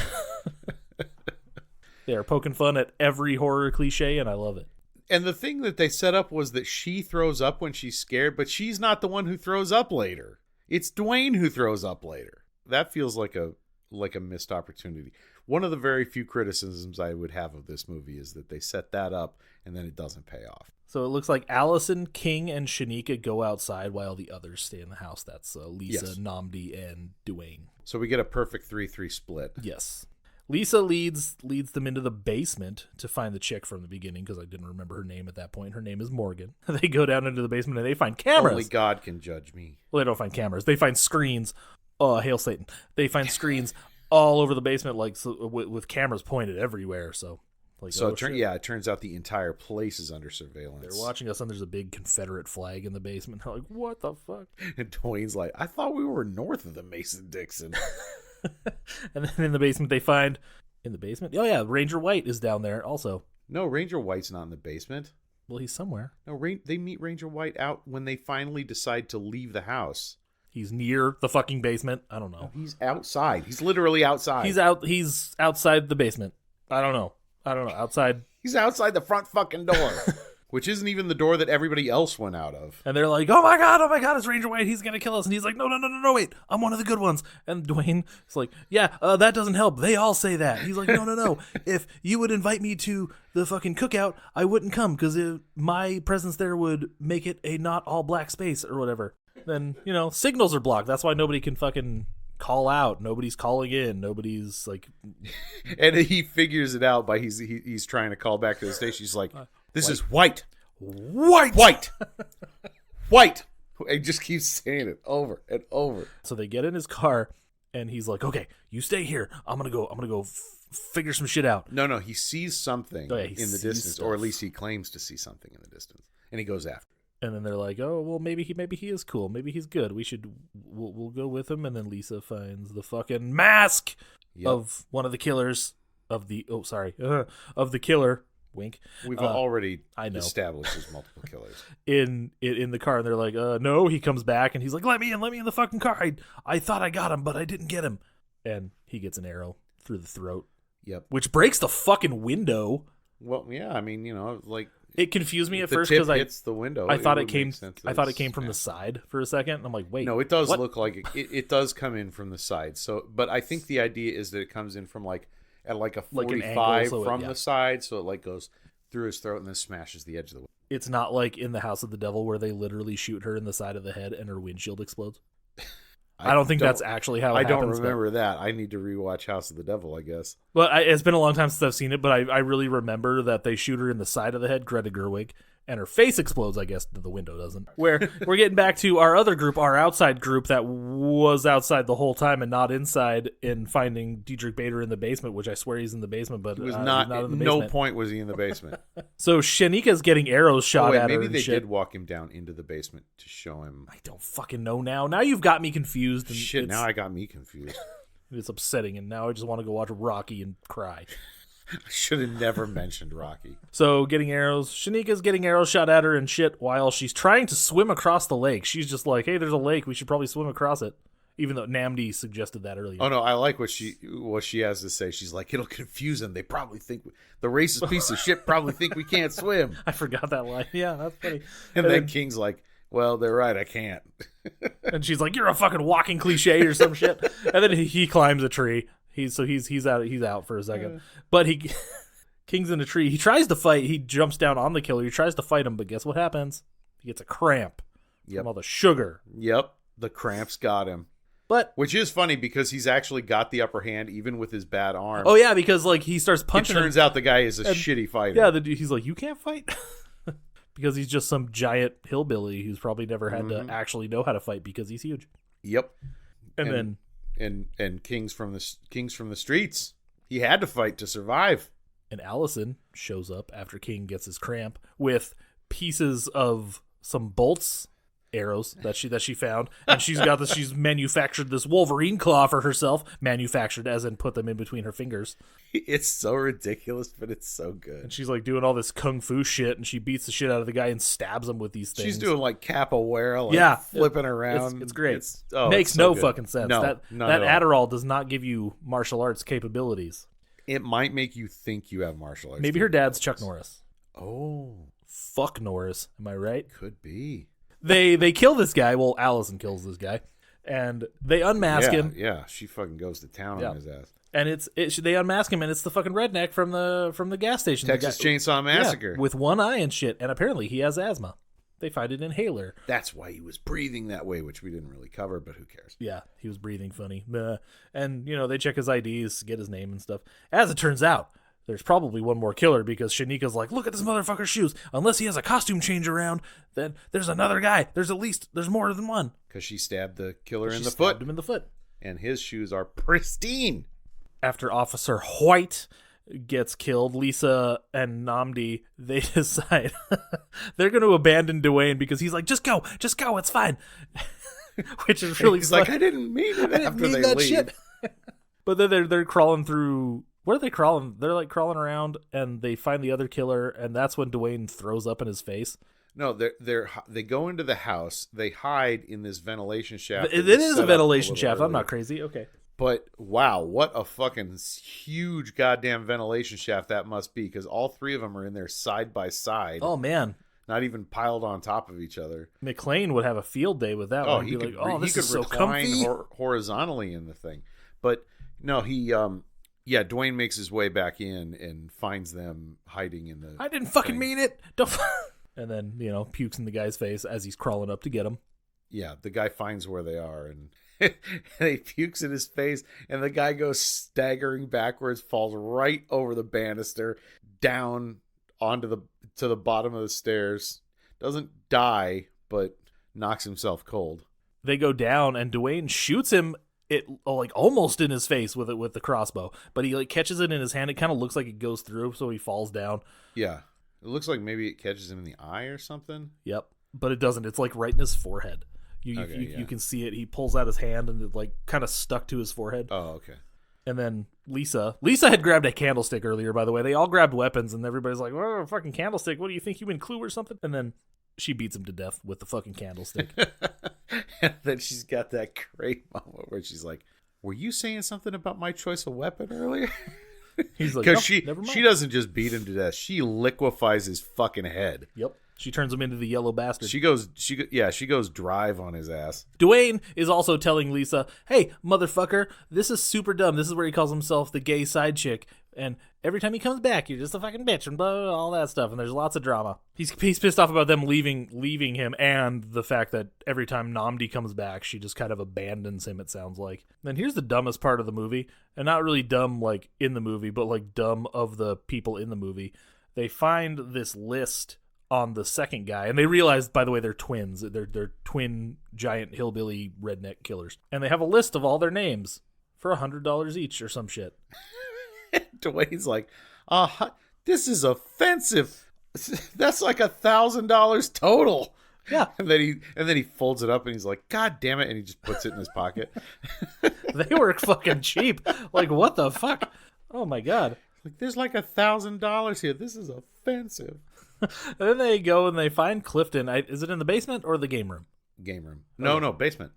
They're poking fun at every horror cliche, and I love it. And the thing that they set up was that she throws up when she's scared, but she's not the one who throws up later. It's Dwayne who throws up later. That feels like a missed opportunity. One of the very few criticisms I would have of this movie is that they set that up and then it doesn't pay off. So it looks like Allison, King, and Shanika go outside while the others stay in the house. That's Lisa, yes, Nnamdi, and Dwayne. So we get a perfect 3-3 split. Yes. Lisa leads them into the basement to find the chick from the beginning, because I didn't remember her name at that point. Her name is Morgan. They go down into the basement and they find cameras. Only God can judge me. Well, they don't find cameras. They find screens. Oh, hail Satan. They find screens all over the basement, like with cameras pointed everywhere. So it turns out the entire place is under surveillance. They're watching us, and there's a big Confederate flag in the basement. They're like, what the fuck? And Dwayne's like, I thought we were north of the Mason-Dixon. And then in the basement they find... In the basement? Oh yeah, Ranger White is down there also. No, Ranger White's not in the basement. Well, he's somewhere. No, they meet Ranger White out when they finally decide to leave the house. He's near the fucking basement. I don't know. No, he's outside. He's literally outside. He's outside the basement. I don't know. Outside. He's outside the front fucking door. Which isn't even the door that everybody else went out of. And they're like, oh my God, it's Ranger White. He's going to kill us. And he's like, no, wait. I'm one of the good ones. And Dwayne is like, yeah, that doesn't help. They all say that. He's like, no. If you would invite me to the fucking cookout, I wouldn't come because my presence there would make it a not all black space or whatever. Then, signals are blocked. That's why nobody can fucking call out. Nobody's calling in. Nobody's like... And he figures it out by he's trying to call back to the station. He's like... This is White. White. He just keeps saying it over and over. So they get in his car, and he's like, "Okay, you stay here. I'm gonna go figure some shit out. No, he sees something He in the sees distance, stuff. or at least he claims to see something in the distance, and he goes after. And then they're like, "Oh, well, maybe he is cool. Maybe he's good. We'll go with him." And then Lisa finds the fucking mask of one of the killers of the of the killer. Wink. We've already I know. established there's multiple killers in the car, and they're like, "No." He comes back, and he's like, "Let me in the fucking car. I thought I got him, but I didn't get him." And he gets an arrow through the throat. Yep. Which breaks the fucking window. Well, yeah. I mean, like. It confused me at The first tip because hits the window. I thought it would came. make sense I thought it it's came from the side for a second. And I'm like, wait. No, it does what? look like it does come in from the side. So, but I think the idea is that it comes in from at a Like an 45 angle, so from the side, so it goes through his throat and then smashes the edge of the window. It's not like in the House of the Devil where they literally shoot her in the side of the head and her windshield explodes. I don't think that's actually how it happens. I don't remember that. I need to rewatch House of the Devil, I guess. But it's been a long time since I've seen it, but I really remember that they shoot her in the side of the head, Greta Gerwig, and her face explodes, I guess. The window doesn't. Where we're getting back to our other group, our outside group that was outside the whole time and not inside, in finding Diedrich Bader in the basement, which I swear he's in the basement, but He was he's not in the at basement. no point was he in the basement. So Shanika's getting arrows shot at her. Maybe and they shit. did walk him down into the basement to show him. I don't fucking know now. Now you've got me confused. And Shit, now I got me confused. It's upsetting, and now I just want to go watch Rocky and cry. I should have never mentioned Rocky. So Shanika's getting arrows shot at her and shit while she's trying to swim across the lake. She's just like, hey, there's a lake. We should probably swim across it. Even though Namdi suggested that earlier. Oh, no, I like what she has to say. She's like, it'll confuse them. They probably think the racist piece of shit probably think we can't swim. I forgot that line. Yeah, that's funny. And then King's like, well, they're right. I can't. And she's like, you're a fucking walking cliche or some shit. And then he climbs a tree. He's out for a second. But King's in a tree. He tries to fight. He jumps down on the killer. He tries to fight him, but guess what happens? He gets a cramp from all the sugar. Yep, the cramps got him. But which is funny because he's actually got the upper hand even with his bad arm. Oh yeah, because he starts punching. It turns out the guy is a shitty fighter. Yeah, he's like, you can't fight. Because he's just some giant hillbilly who's probably never had to actually know how to fight because he's huge. Yep. And King's from the streets. He had to fight to survive. And Allison shows up after King gets his cramp with pieces of some bolts, arrows that she found, and she's manufactured this Wolverine claw for herself, manufactured as in put them in between her fingers. It's so ridiculous, but it's so good. And she's like doing all this kung fu shit, and she beats the shit out of the guy and stabs him with these things. She's doing like capoeira, flipping around. It's great. it's Makes so no good. fucking sense. No, that not at all. Adderall does not give you martial arts capabilities. It might make you think you have martial arts. Maybe her dad's Chuck Norris. Oh, fuck Norris. Am I right? Could be. They kill this guy. Well, Allison kills this guy, and they unmask him. Yeah, she fucking goes to town on his ass. And they unmask him, and it's the fucking redneck from the gas station, Texas Chainsaw Massacre, with one eye and shit. And apparently he has asthma. They find an inhaler. That's why he was breathing that way, which we didn't really cover, but who cares? Yeah, he was breathing funny. And they check his IDs, get his name and stuff. As it turns out, there's probably one more killer because Shanika's like, look at this motherfucker's shoes. Unless he has a costume change around, then there's another guy. There's more than one. Because she stabbed the killer in the foot. foot. Him in the foot. And his shoes are pristine. After Officer White gets killed, Lisa and Namdi, they decide they're going to abandon Dwayne because he's like, just go, it's fine. Which is really He's funny. like, I didn't mean it after they leave. Shit. But then they're crawling through. Where are they crawling? They're like crawling around, and they find the other killer, and that's when Dwayne throws up in his face. No, they go into the house. They hide in this ventilation shaft. It is a ventilation shaft. I'm not crazy. Okay. But wow, what a fucking huge goddamn ventilation shaft that must be, because all three of them are in there side by side. Oh man, not even piled on top of each other. McClane would have a field day with that one. He He'd be could, like, oh, this is so recline comfy. Horizontally in the thing. But no, Dwayne makes his way back in and finds them hiding in the. I didn't fucking mean it. Don't. And then pukes in the guy's face as he's crawling up to get him. Yeah, the guy finds where they are and he pukes in his face, and the guy goes staggering backwards, falls right over the banister, down to the bottom of the stairs. Doesn't die, but knocks himself cold. They go down, and Dwayne shoots him it like almost in his face with the crossbow, but he like catches it in his hand. It kind of looks like it goes through, so he falls down. Yeah. It looks like maybe it catches him in the eye or something. Yep, but it doesn't. It's like right in his forehead. You can see it. He pulls out his hand and it like kind of stuck to his forehead. Oh, okay. And then Lisa had grabbed a candlestick earlier, by the way. They all grabbed weapons, and everybody's like, "Oh, fucking candlestick! What do you think, human clue or something?" And then she beats him to death with the fucking candlestick. And then she's got that great moment where she's like, "Were you saying something about my choice of weapon earlier?" He's like, because never mind. she doesn't just beat him to death; she liquefies his fucking head. Yep. She turns him into the yellow bastard. She goes drive on his ass. Dwayne is also telling Lisa, "Hey, motherfucker, this is super dumb. This is where he calls himself the gay side chick. And every time he comes back, you're just a fucking bitch and blah, blah, blah, all that stuff." And there's lots of drama. He's pissed off about them leaving him, and the fact that every time Namdi comes back, she just kind of abandons him, it sounds like. Then here's the dumbest part of the movie, and not really dumb like in the movie, but like dumb of the people in the movie. They find this list on the second guy, and they realize, by the way, they're twins. They're twin giant hillbilly redneck killers, and they have a list of all their names for $100 each or some shit. Dwayne's like, this is offensive. That's like $1,000 total. Yeah. And then he folds it up and he's like, "God damn it," and he just puts it in his pocket. They were fucking cheap. Like, what the fuck? Oh my god. Like, there's like $1,000 here. This is offensive. And then they go and they find Clifton. Is it in the basement or the game room? Game room. No, basement.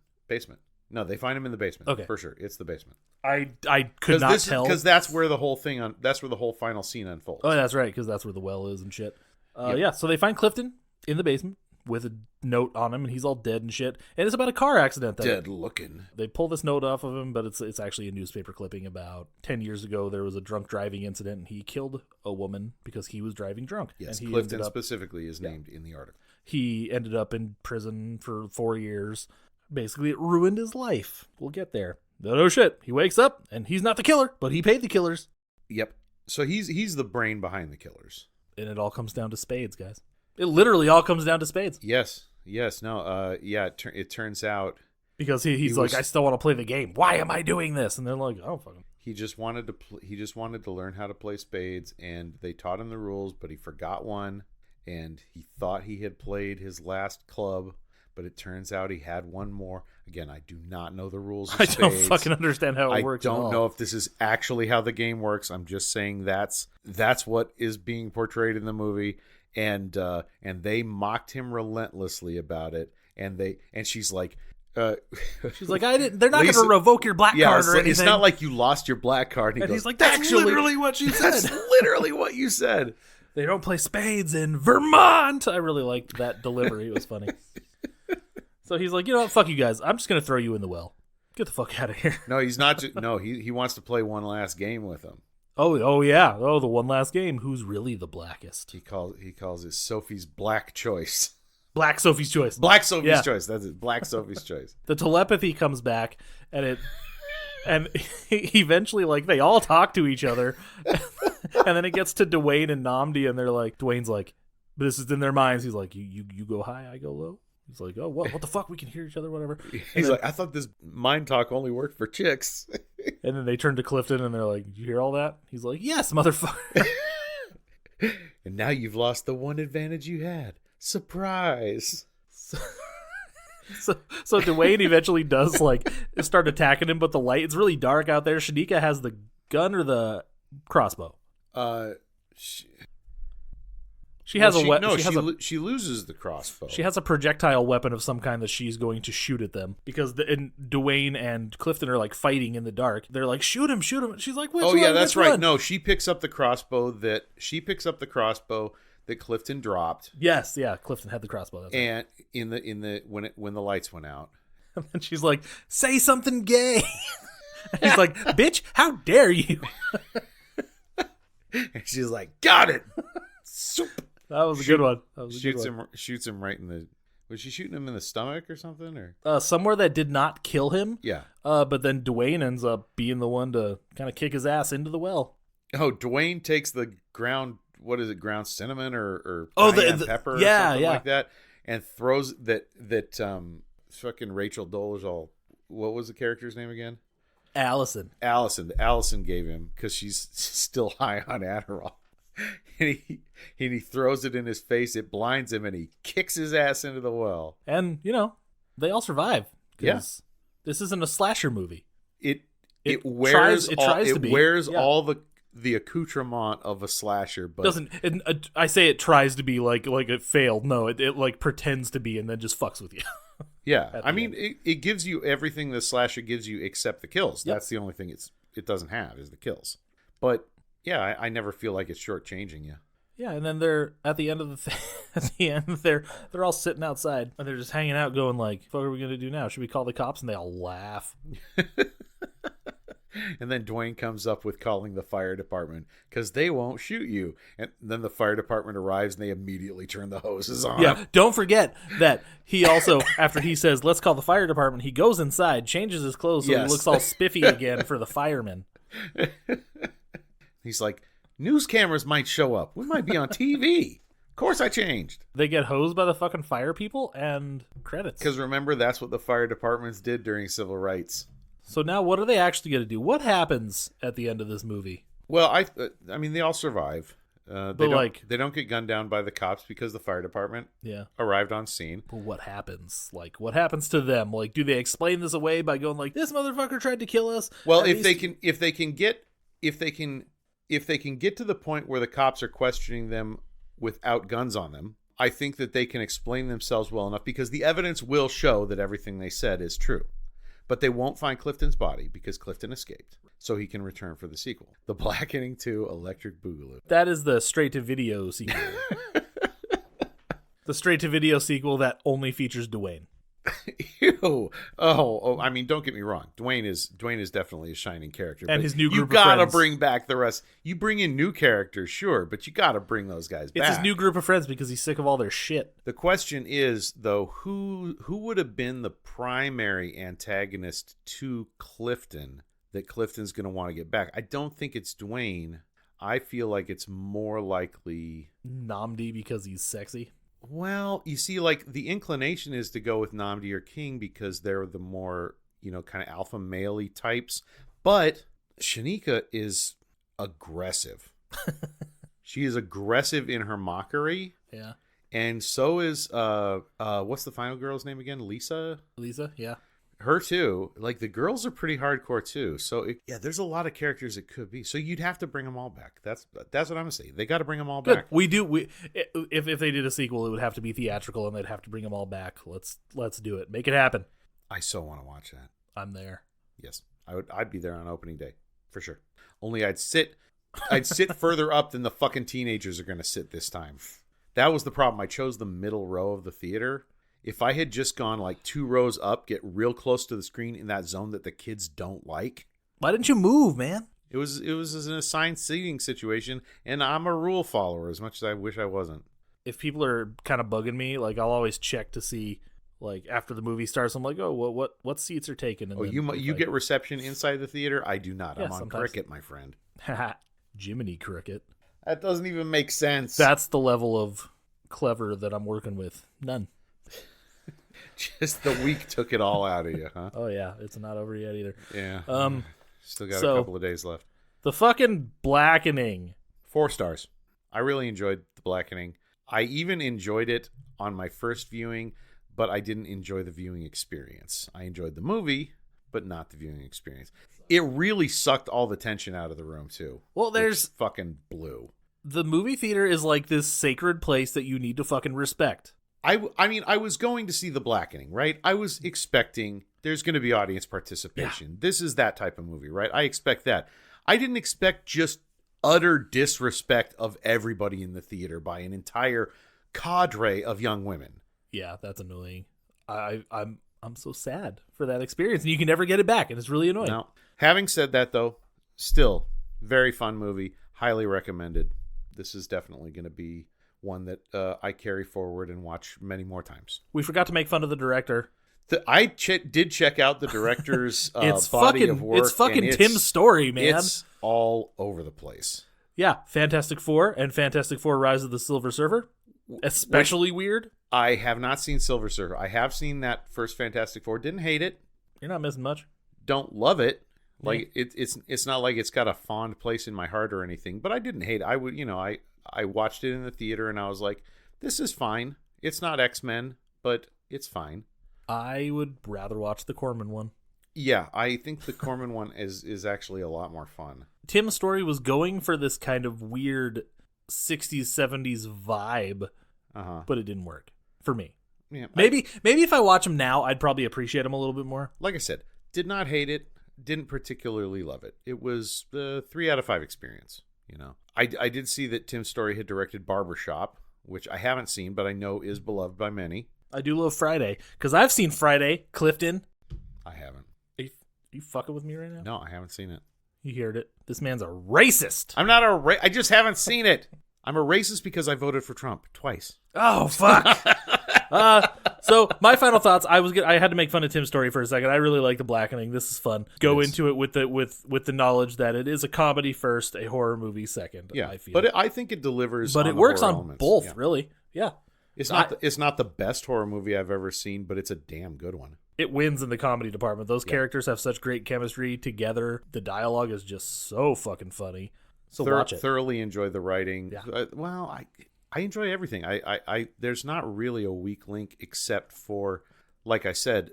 No, they find him in the basement. Okay, for sure, it's the basement. I could not tell because that's where the whole final scene unfolds. Oh, that's right, because that's where the well is and shit. Yep. Yeah, so they find Clifton in the basement with a note on him, and he's all dead and shit. And it's about a car accident. Dead looking. They pull this note off of him, but it's actually a newspaper clipping about 10 years ago. There was a drunk driving incident, and he killed a woman because he was driving drunk. Yes, and Clifton specifically is named in the article. He ended up in prison for 4 years. Basically, it ruined his life. We'll get there. No shit. He wakes up, and he's not the killer, but he paid the killers. Yep. So he's the brain behind the killers. And it all comes down to Spades, guys. It literally all comes down to Spades. Yes. No. Yeah. It turns out because he's like, I still want to play the game. Why am I doing this? And they're like, oh, fuck him. He just wanted to learn how to play spades, and they taught him the rules, but he forgot one, and he thought he had played his last club, but it turns out he had one more. Again, I do not know the rules of I spades. don't fucking understand how it works. I don't know if this is actually how the game works. I'm just saying that's what is being portrayed in the movie. And they mocked him relentlessly about it. And she's like, she's like, they're not going to revoke your black card or anything. It's not like you lost your black card. And he's like, that's literally what you said. That's literally what you said. They don't play spades in Vermont. I really liked that delivery. It was funny. So he's like, you know what? Fuck you guys. I'm just going to throw you in the well. Get the fuck out of here. No, he's not. No, he wants to play one last game with him. Oh yeah. Oh, the one last game. Who's really the blackest? He calls it Sophie's Black Choice. Black Sophie's Choice. Black Sophie's Choice. That's it. Black Sophie's Choice. The telepathy comes back, and eventually, like, they all talk to each other, and then it gets to Dwayne and Namdi, and they're like, Dwayne's like, this is in their minds. He's like, you go high, I go low. He's like, oh, what the fuck? We can hear each other, whatever. He's like, I thought this mind talk only worked for chicks. And then they turn to Clifton, and they're like, did you hear all that? He's like, yes, motherfucker. And now you've lost the one advantage you had. Surprise. So Dwayne eventually does like start attacking him, but it's really dark out there. Shanika has the gun or the crossbow. She has a weapon. No, she loses the crossbow. She has a projectile weapon of some kind that she's going to shoot at them because Dwayne and Clifton are like fighting in the dark. They're like, shoot him. She's like, which oh one? yeah, that's which right. one? No, she picks up the crossbow that Clifton dropped. Yes, yeah, Clifton had the crossbow. That's and right. when the lights went out, and then she's like, say something gay. And he's like, bitch, how dare you? And she's like, got it. Soup. That was a good one. Shoots him right in the. Was she shooting him in the stomach or something, or somewhere that did not kill him? Yeah. But then Dwayne ends up being the one to kind of kick his ass into the well. Oh, Dwayne takes the ground. What is it? Ground cinnamon or the pepper? Yeah, or something like that, and throws that. Fucking Rachel Dolezal what was the character's name again? Allison. Allison gave him because she's still high on Adderall. And he throws it in his face. It blinds him, and he kicks his ass into the well. And they all survive. Yeah. This isn't a slasher movie. It wears wears all the accoutrement of a slasher, but I say it tries to be like it failed. No, it like pretends to be and then just fucks with you. Yeah. I mean, it gives you everything the slasher gives you except the kills. Yep. That's the only thing it doesn't have is the kills. But yeah, I never feel like it's shortchanging you. Yeah, and then they're at the end of they're all sitting outside and they're just hanging out, going like, "What are we gonna do now? Should we call the cops?" And they all laugh. And then Dwayne comes up with calling the fire department because they won't shoot you. And then the fire department arrives and they immediately turn the hoses on. Yeah, don't forget that he also, after he says, "Let's call the fire department," he goes inside, changes his clothes so he looks all spiffy again for the firemen. He's like, "News cameras might show up. We might be on TV. Of course I changed." They get hosed by the fucking fire people and credits. Because remember, that's what the fire departments did during civil rights. So now what are they actually going to do? What happens at the end of this movie? Well, I mean, they all survive. They don't get gunned down by the cops because the fire department arrived on scene. But what happens? Like, what happens to them? Like, do they explain this away by going like, "This motherfucker tried to kill us"? Well, if they can get to the point where the cops are questioning them without guns on them, I think that they can explain themselves well enough because the evidence will show that everything they said is true. But they won't find Clifton's body because Clifton escaped, so he can return for the sequel. The Blackening 2 Electric Boogaloo. That is the straight-to-video sequel. The straight-to-video sequel that only features Dwayne. Ew. Oh, I mean, don't get me wrong. Dwayne is definitely a shining character. And his new group of friends. You gotta friends. bring back the rest. You bring in new characters, sure, but you gotta bring those guys back. It's his new group of friends because he's sick of all their shit. The question is, though, who would have been the primary antagonist to Clifton that Clifton's going to want to get back? I don't think it's Dwayne. I feel like it's more likely Nnamdi because he's sexy. Well, you see, like, the inclination is to go with Nnamdi or King because they're the more, kind of alpha male-y types. But Shanika is aggressive. She is aggressive in her mockery. Yeah. And so is, what's the final girl's name again? Lisa, yeah. Her too. Like, the girls are pretty hardcore too. So there's a lot of characters it could be. So you'd have to bring them all back. That's what I'm gonna say. They got to bring them all back. If they did a sequel, it would have to be theatrical, and they'd have to bring them all back. Let's do it. Make it happen. I so want to watch that. I'm there. Yes, I'd be there on opening day for sure. Only I'd sit further up than the fucking teenagers are gonna sit this time. That was the problem. I chose the middle row of the theater. If I had just gone like 2 rows up, get real close to the screen in that zone that the kids don't like. Why didn't you move, man? It was an assigned seating situation, and I'm a rule follower as much as I wish I wasn't. If people are kind of bugging me, like, I'll always check to see, like, after the movie starts, I'm like, oh, what seats are taken? And you get reception inside the theater? I do not. Yeah, I'm on sometimes. Cricket, my friend. Jiminy Cricket. That doesn't even make sense. That's the level of clever that I'm working with. None. Just the week took it all out of you, huh? Oh yeah, it's not over yet either. Yeah. Still got a couple of days left. The fucking Blackening. 4 stars. I really enjoyed The Blackening. I even enjoyed it on my first viewing, but I didn't enjoy the viewing experience. I enjoyed the movie, but not the viewing experience. It really sucked all the tension out of the room too. Well, there's fucking blue. The movie theater is like this sacred place that you need to fucking respect. I mean, I was going to see The Blackening, right? I was expecting there's going to be audience participation. Yeah. This is that type of movie, right? I expect that. I didn't expect just utter disrespect of everybody in the theater by an entire cadre of young women. Yeah, that's annoying. I'm so sad for that experience, and you can never get it back, and it's really annoying. Now, having said that, though, still very fun movie, highly recommended. This is definitely going to be one that I carry forward and watch many more times. We forgot to make fun of the director. I did check out the director's it's body fucking, of work. It's fucking Tim's story, man. It's all over the place. Yeah, Fantastic Four and Fantastic Four Rise of the Silver Surfer. Especially weird. I have not seen Silver Surfer. I have seen that first Fantastic Four. Didn't hate it. You're not missing much. Don't love it. Like it's not like it's got a fond place in my heart or anything, but I didn't hate it. I watched it in the theater and I was like, this is fine. It's not X-Men, but it's fine. I would rather watch the Corman one. Yeah, I think the Corman one is actually a lot more fun. Tim Story was going for this kind of weird 60s, 70s vibe, but it didn't work for me. Yeah, maybe if I watch him now, I'd probably appreciate him a little bit more. Like I said, did not hate it, didn't particularly love it. It was the 3 out of 5 experience. I did see that Tim Story had directed Barbershop, which I haven't seen, but I know is beloved by many. I do love Friday, because I've seen Friday, Clifton. I haven't. Are you fucking with me right now? No, I haven't seen it. You heard it. This man's a racist. I'm not I just haven't seen it. I'm a racist because I voted for Trump twice. Oh, fuck. So my final thoughts. I had to make fun of Tim Story for a second. I really like The Blackening. This is fun. Go into it with the knowledge that it is a comedy first, a horror movie second. Yeah, I feel. but I think it delivers. But on it the works horror on elements. both, Yeah. really. Yeah. It's not the best horror movie I've ever seen, but it's a damn good one. It wins in the comedy department. Those characters have such great chemistry together. The dialogue is just so fucking funny. So watch it. Thoroughly enjoy the writing. Yeah. I enjoy everything. I there's not really a weak link except for, like I said,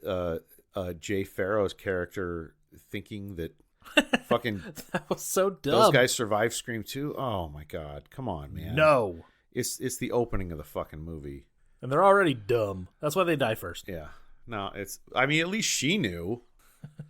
Jay Farrow's character thinking that fucking That was so dumb. those guys survived Scream 2. Oh my god, come on, man. No. It's the opening of the fucking movie. And they're already dumb. That's why they die first. Yeah. No, I mean, at least she knew.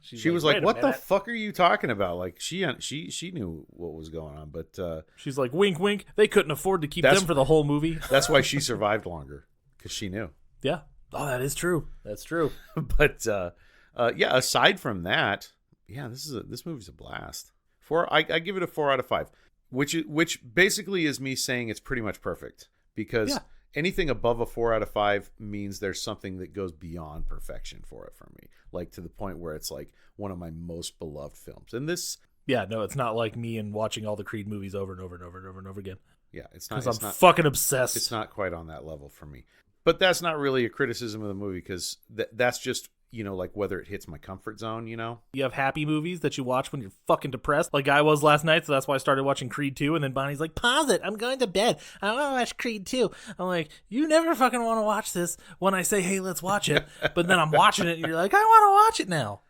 She's She was like, "Wait a "What the minute." fuck are you talking about?" Like she knew what was going on, but She's like, wink, wink. They couldn't afford to keep That's- them for the whole movie. that's why she survived longer, because she knew. Yeah. Oh, that is true. That's true. But yeah, aside from that, yeah, this movie's a blast. I give it a 4 out of 5, which basically is me saying it's pretty much perfect, because anything above a 4 out of 5 means there's something that goes beyond perfection for it for me, like to the point where it's like one of my most beloved films. And this, Yeah, no, it's not like me and watching all the Creed movies over and over and over and over and over again. yeah, it's not. Because It's I'm not. fucking obsessed. It's not quite on that level for me. But that's not really a criticism of the movie, because that's just, like whether it hits my comfort zone. You have happy movies that you watch when you're fucking depressed, like I was last night, so that's why I started watching Creed 2, and then Bonnie's like, pause it, I'm going to bed. I want to watch Creed 2. I'm like, you never fucking want to watch this when I say, hey, let's watch it. But then I'm watching it, and you're like, I want to watch it now.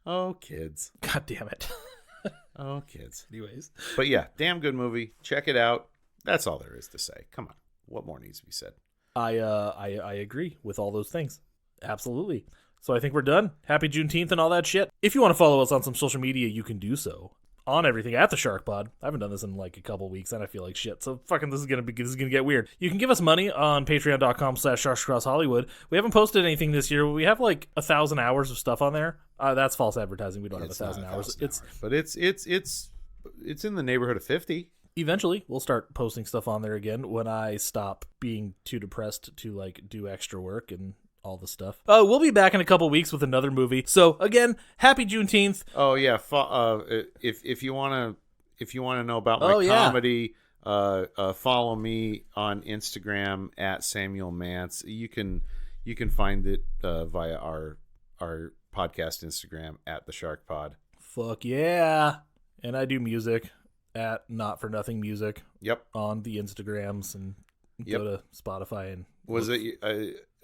Oh, kids. God damn it. Oh, kids. Anyways. But yeah, damn good movie. Check it out. That's all there is to say. Come on. What more needs to be said? I agree with all those things. Absolutely. So I think we're done. Happy Juneteenth and all that shit. If you want to follow us on some social media, you can do so. On everything at the Shark Pod. I haven't done this in like a couple weeks and I feel like shit. So fucking this is gonna get weird. You can give us money on patreon.com/SharksCrossHollywood. We haven't posted anything this year. We have like 1,000 hours of stuff on there. That's false advertising. We don't have 1,000 hours. But it's in the neighborhood of 50. Eventually we'll start posting stuff on there again when I stop being too depressed to like do extra work and all the stuff. We'll be back in a couple weeks with another movie. So again, happy Juneteenth. Oh yeah, if you want to know about my comedy, follow me on Instagram at Samuel Mance. You can find it via our podcast Instagram at the Shark Pod. Fuck yeah. And I do music at Not For Nothing Music. Yep. On the Instagrams, and go to Spotify and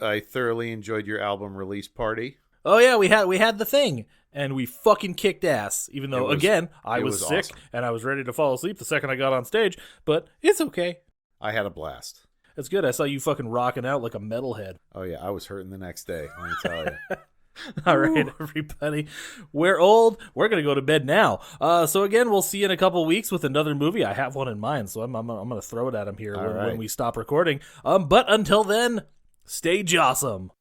I thoroughly enjoyed your album release party. Oh yeah, we had the thing, and we fucking kicked ass. Even though I was sick awesome. and I was ready to fall asleep the second I got on stage, but it's okay. I had a blast. It's good. I saw you fucking rocking out like a metalhead. Oh yeah, I was hurting the next day. Let me tell you. All right, everybody. We're old. We're going to go to bed now. So again, we'll see you in a couple weeks with another movie. I have one in mind, so I'm going to throw it at him here when we stop recording. But until then, stay jawsome.